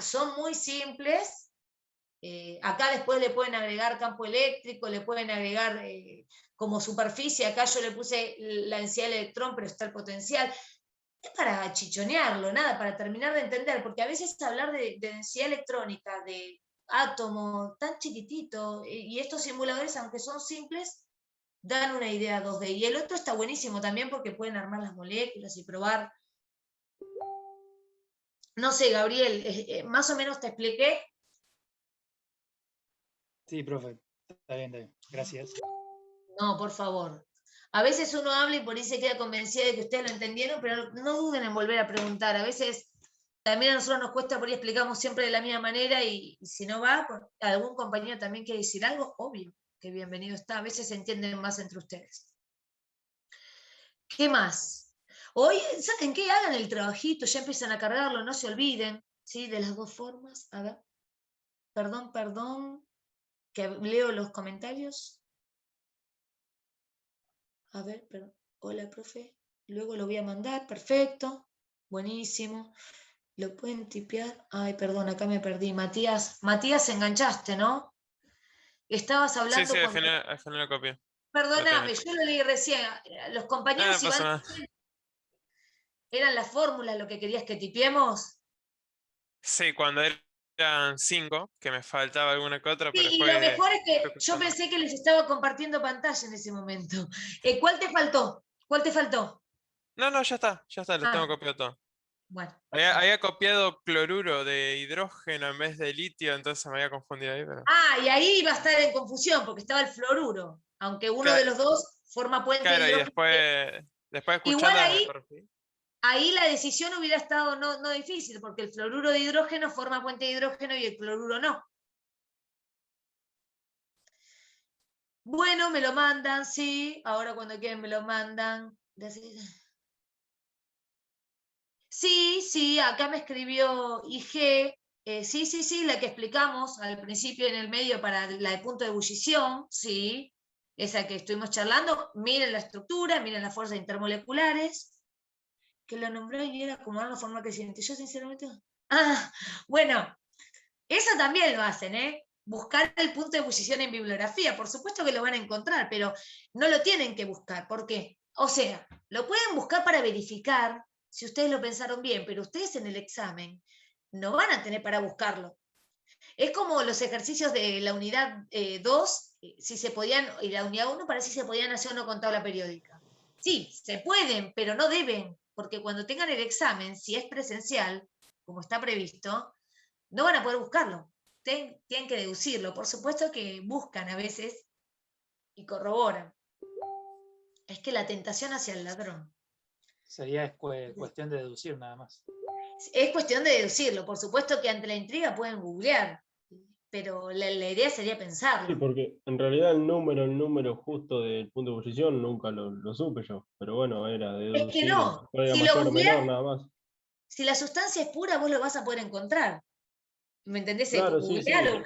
Son muy simples. Acá después le pueden agregar campo eléctrico, le pueden agregar como superficie, acá yo le puse la densidad del electrón, pero está el potencial. Es para chichonearlo, nada, para terminar de entender, porque a veces hablar de densidad electrónica, de átomo tan chiquitito, y estos simuladores, aunque son simples, dan una idea 2D. Y el otro está buenísimo también porque pueden armar las moléculas y probar. No sé, Gabriel, más o menos te expliqué. Sí, profe. Está bien, gracias. No, por favor. A veces uno habla y por ahí se queda convencida de que ustedes lo entendieron, pero no duden en volver a preguntar. A veces también a nosotros nos cuesta, por ahí explicamos siempre de la misma manera y si no va, algún compañero también quiere decir algo, obvio, que bienvenido está. A veces se entienden más entre ustedes. ¿Qué más? Hoy, ¿saben qué? Hagan el trabajito, ya empiezan a cargarlo, no se olviden, ¿sí? De las dos formas. A ver. Perdón, que leo los comentarios. A ver, perdón. Hola, profe. Luego lo voy a mandar, perfecto. Buenísimo. ¿Lo pueden tipear? Ay, perdón, acá me perdí. Matías, enganchaste, ¿no? Estabas Sí, hablando sí, al con... final lo copié. Perdóname, yo lo leí recién. Los No, compañeros no pasa Iván, nada. ¿eran las fórmulas lo que querías que tipiemos? Sí, cuando eran 5, que me faltaba alguna que otra, Sí, pero y lo después mejor es que fue yo escuchando. pensé que les estaba compartiendo pantalla en ese momento. ¿Cuál te faltó? ¿Cuál te faltó? No, ya está, lo tengo Ah, copiado todo. bueno. Había copiado cloruro de hidrógeno en vez de litio, entonces me había confundido ahí, pero... Ah, y ahí iba a estar en confusión, porque estaba el fluoruro, aunque uno de los dos forma puente de Claro, y hidrógeno. después Igual escuchándola me corregí. ahí la decisión hubiera estado no difícil, porque el fluoruro de hidrógeno forma puente de hidrógeno y el cloruro no. Bueno, me lo mandan, sí. Ahora cuando quieren me lo mandan. Sí, acá me escribió IG. Sí, la que explicamos al principio en el medio para la de punto de ebullición, sí. Esa que estuvimos charlando. Miren la estructura, miren las fuerzas intermoleculares. Que lo nombró y era acomodar la forma creciente. Yo sinceramente... Ah, bueno, eso también lo hacen, ¿eh? Buscar el punto de ebullición en bibliografía. Por supuesto que lo van a encontrar, pero no lo tienen que buscar. ¿Por qué? O sea, lo pueden buscar para verificar si ustedes lo pensaron bien, pero ustedes en el examen no van a tener para buscarlo. Es como los ejercicios de la unidad 2, si se podían, y la unidad 1 para si se podían hacer o no con tabla periódica. Sí, se pueden, pero no deben, porque cuando tengan el examen, si es presencial, como está previsto, no van a poder buscarlo. Tienen que deducirlo. Por supuesto que buscan a veces y corroboran. Es que la tentación hacia el ladrón. Sería cuestión de deducir nada más. Es cuestión de deducirlo. Por supuesto que ante la intriga pueden googlear, pero la idea sería Sí, pensarlo. porque en realidad el número justo del punto de posición nunca lo supe yo. Pero bueno, era Es que deducir, no. era Si lo mayor o menor, googlean, nada más. si la sustancia es pura, vos lo vas a poder encontrar. ¿Me entendés? Claro, sí. Googlealo.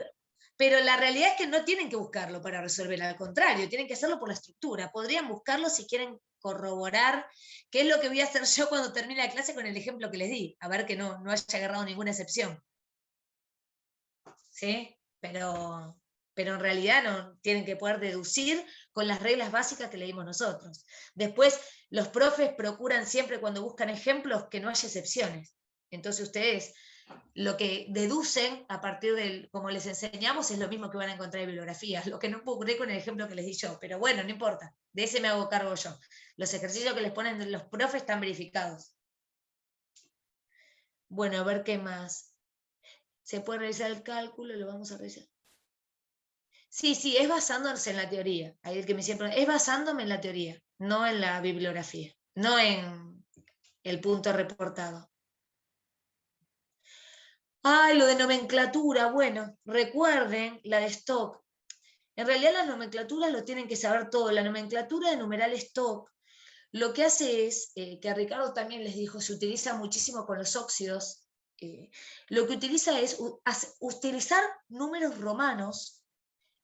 Pero la realidad es que no tienen que buscarlo para resolver, al contrario, tienen que hacerlo por la estructura. Podrían buscarlo si quieren corroborar, qué es lo que voy a hacer yo cuando termine la clase con el ejemplo que les di, a ver que no haya agarrado ninguna excepción. ¿Sí? Pero en realidad no tienen que poder deducir con las reglas básicas que leímos nosotros. Después, los profes procuran siempre cuando buscan ejemplos que no haya excepciones. Entonces ustedes lo que deducen a partir del, como les enseñamos, es lo mismo que van a encontrar en bibliografías, lo que no puedo creer con el ejemplo que les di yo, pero bueno, no importa, de ese me hago cargo yo. Los ejercicios que les ponen los profes están verificados. Bueno, a ver qué más. Se puede realizar el cálculo, lo vamos a realizar. Sí, es basándose en la teoría. Ahí el que me siempre es basándome en la teoría, no en la bibliografía, no en el punto reportado. Ay, lo de nomenclatura, bueno, recuerden la de Stock. En realidad las nomenclaturas lo tienen que saber todo. La nomenclatura de numeral Stock lo que hace es, que a Ricardo también les dijo, se utiliza muchísimo con los óxidos, lo que utiliza es utilizar números romanos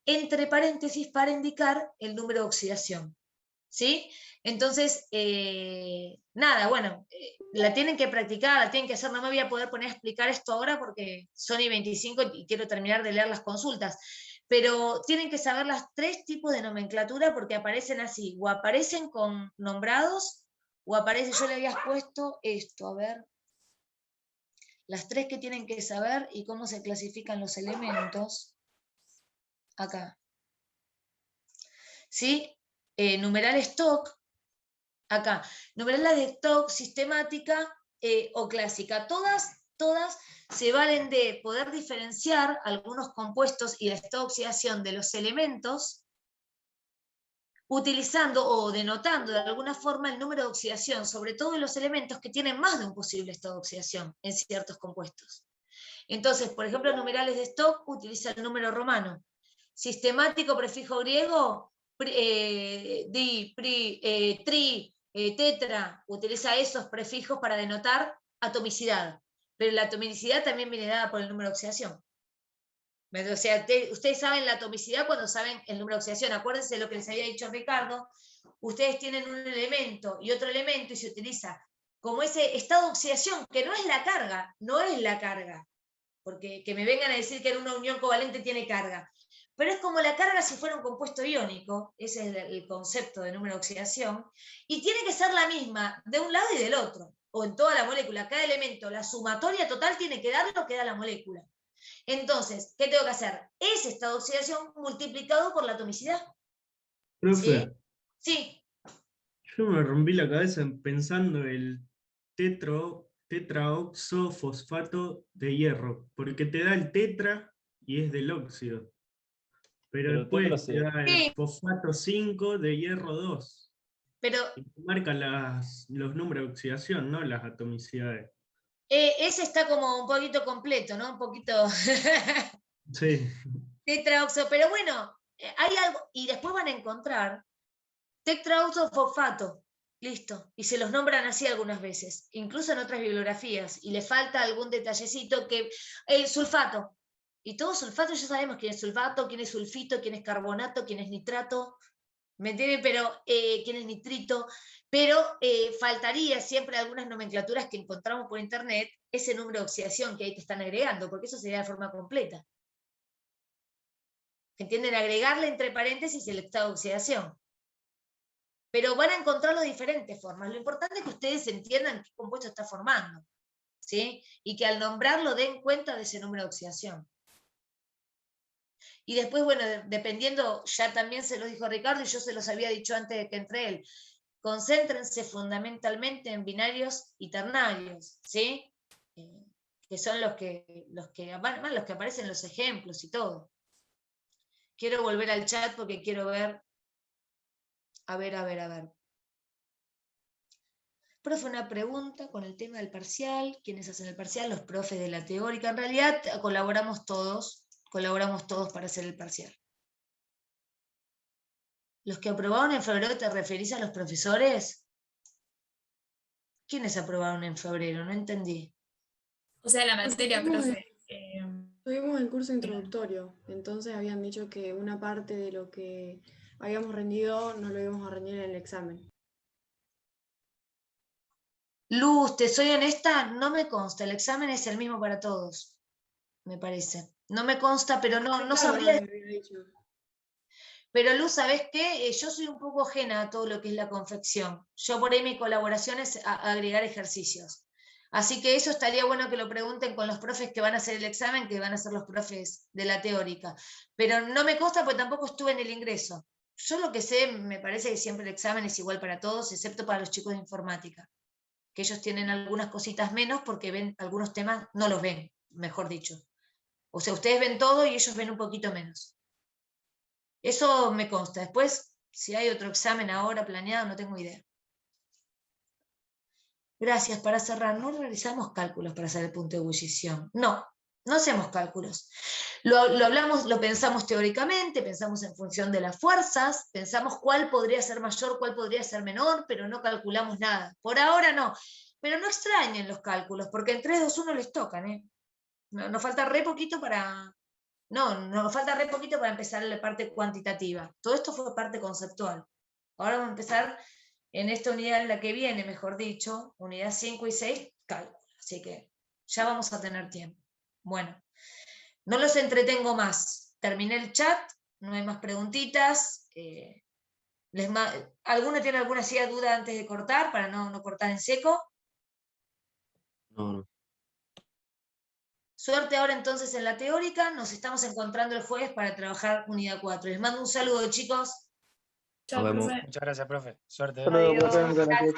entre paréntesis para indicar el número de oxidación. ¿Sí? Entonces, nada, bueno, la tienen que practicar, la tienen que hacer, no me voy a poder poner a explicar esto ahora porque son y 25 y quiero terminar de leer las consultas, pero tienen que saber las 3 tipos de nomenclatura porque aparecen así, o aparecen con nombrados, o aparece, yo le había puesto esto, a ver, las 3 que tienen que saber y cómo se clasifican los elementos, acá. ¿Sí? Numeral stock, acá. Numeral de stock, sistemática o clásica. Todas todas se valen de poder diferenciar algunos compuestos y la estado de oxidación de los elementos, utilizando o denotando de alguna forma el número de oxidación, sobre todo en los elementos que tienen más de un posible estado de oxidación en ciertos compuestos. Entonces, por ejemplo, numerales de Stock utilizan el número romano. Sistemático, prefijo griego, di, pri, tri, tetra, utiliza esos prefijos para denotar atomicidad. Pero la atomicidad también viene dada por el número de oxidación. O sea, ustedes saben la atomicidad cuando saben el número de oxidación. Acuérdense de lo que les había dicho Ricardo. Ustedes tienen un elemento y otro elemento y se utiliza como ese estado de oxidación, que no es la carga, no es la carga. Porque que me vengan a decir que en una unión covalente tiene carga. Pero es como la carga si fuera un compuesto iónico, ese es el concepto de número de oxidación, y tiene que ser la misma de un lado y del otro, o en toda la molécula, cada elemento, la sumatoria total tiene que dar lo que da la molécula. Entonces, ¿qué tengo que hacer? Ese estado de oxidación multiplicado por la atomicidad. Profe, Sí. yo me rompí la cabeza pensando el tetraoxofosfato de hierro, porque te da el tetra y es del óxido. Pero después te da el fosfato 5 de hierro 2. Pero y te marca los números de oxidación, no las atomicidades. ese está como un poquito completo, ¿no? Un poquito Sí. tetraoxo, pero bueno, hay algo, y después van a encontrar tetraoxofosfato, listo, y se los nombran así algunas veces, incluso en otras bibliografías, y le falta algún detallecito que, el sulfato, y todo sulfato ya sabemos quién es sulfato, quién es sulfito, quién es carbonato, quién es nitrato, ¿me entienden? Pero quién es nitrito, pero faltaría siempre algunas nomenclaturas que encontramos por internet, ese número de oxidación que ahí te están agregando, porque eso sería de forma completa. ¿Entienden? Agregarle entre paréntesis el estado de oxidación. Pero van a encontrarlo de diferentes formas. Lo importante es que ustedes entiendan qué compuesto está formando, ¿sí? Y que al nombrarlo den cuenta de ese número de oxidación. Y después, bueno, dependiendo, ya también se lo dijo Ricardo y yo se los había dicho antes de que entre él, concéntrense fundamentalmente en binarios y ternarios, ¿sí? Que son los que aparecen en los ejemplos y todo. Quiero volver al chat porque quiero ver. A ver. Profe, una pregunta con el tema del parcial. ¿Quiénes hacen el parcial? Los profes de la teórica. En realidad colaboramos todos para hacer el parcial. ¿Los que aprobaron en febrero te referís a los profesores? ¿Quiénes aprobaron en febrero? No entendí. O sea, la materia, profe. Tuvimos el curso introductorio, entonces habían dicho que una parte de lo que habíamos rendido no lo íbamos a rendir en el examen. Luz, te soy honesta, no me consta. El examen es el mismo para todos, me parece. No me consta, pero no sabría. Pero Luz, ¿sabés qué? Yo soy un poco ajena a todo lo que es la confección. Yo por ahí mi colaboración es agregar ejercicios. Así que eso estaría bueno que lo pregunten con los profes que van a hacer el examen, que van a ser los profes de la teórica. Pero no me consta porque tampoco estuve en el ingreso. Yo lo que sé, me parece que siempre el examen es igual para todos, excepto para los chicos de informática. Que ellos tienen algunas cositas menos porque ven algunos temas, no los ven, mejor dicho. O sea, ustedes ven todo y ellos ven un poquito menos. Eso me consta. Después, si hay otro examen ahora planeado, no tengo idea. Gracias. Para cerrar, no realizamos cálculos para hacer el punto de ebullición. No hacemos cálculos. Lo hablamos, lo pensamos teóricamente, pensamos en función de las fuerzas, pensamos cuál podría ser mayor, cuál podría ser menor, pero no calculamos nada. Por ahora no. Pero no extrañen los cálculos, porque en 3, 2, 1 les tocan, ¿eh? Nos falta re poquito para... nos falta re poquito para empezar la parte cuantitativa. Todo esto fue parte conceptual. Ahora vamos a empezar en esta unidad en la que viene, mejor dicho, unidad 5 y 6, cálculo. Así que ya vamos a tener tiempo. Bueno, no los entretengo más. Terminé el chat, no hay más preguntitas. ¿Alguno tiene alguna duda antes de cortar, para no cortar en seco? No. Suerte ahora entonces en la teórica. Nos estamos encontrando el jueves para trabajar unidad 4. Les mando un saludo, chicos. Nos vemos. Muchas gracias, profe. Suerte. Hasta luego, profe. Muchas gracias.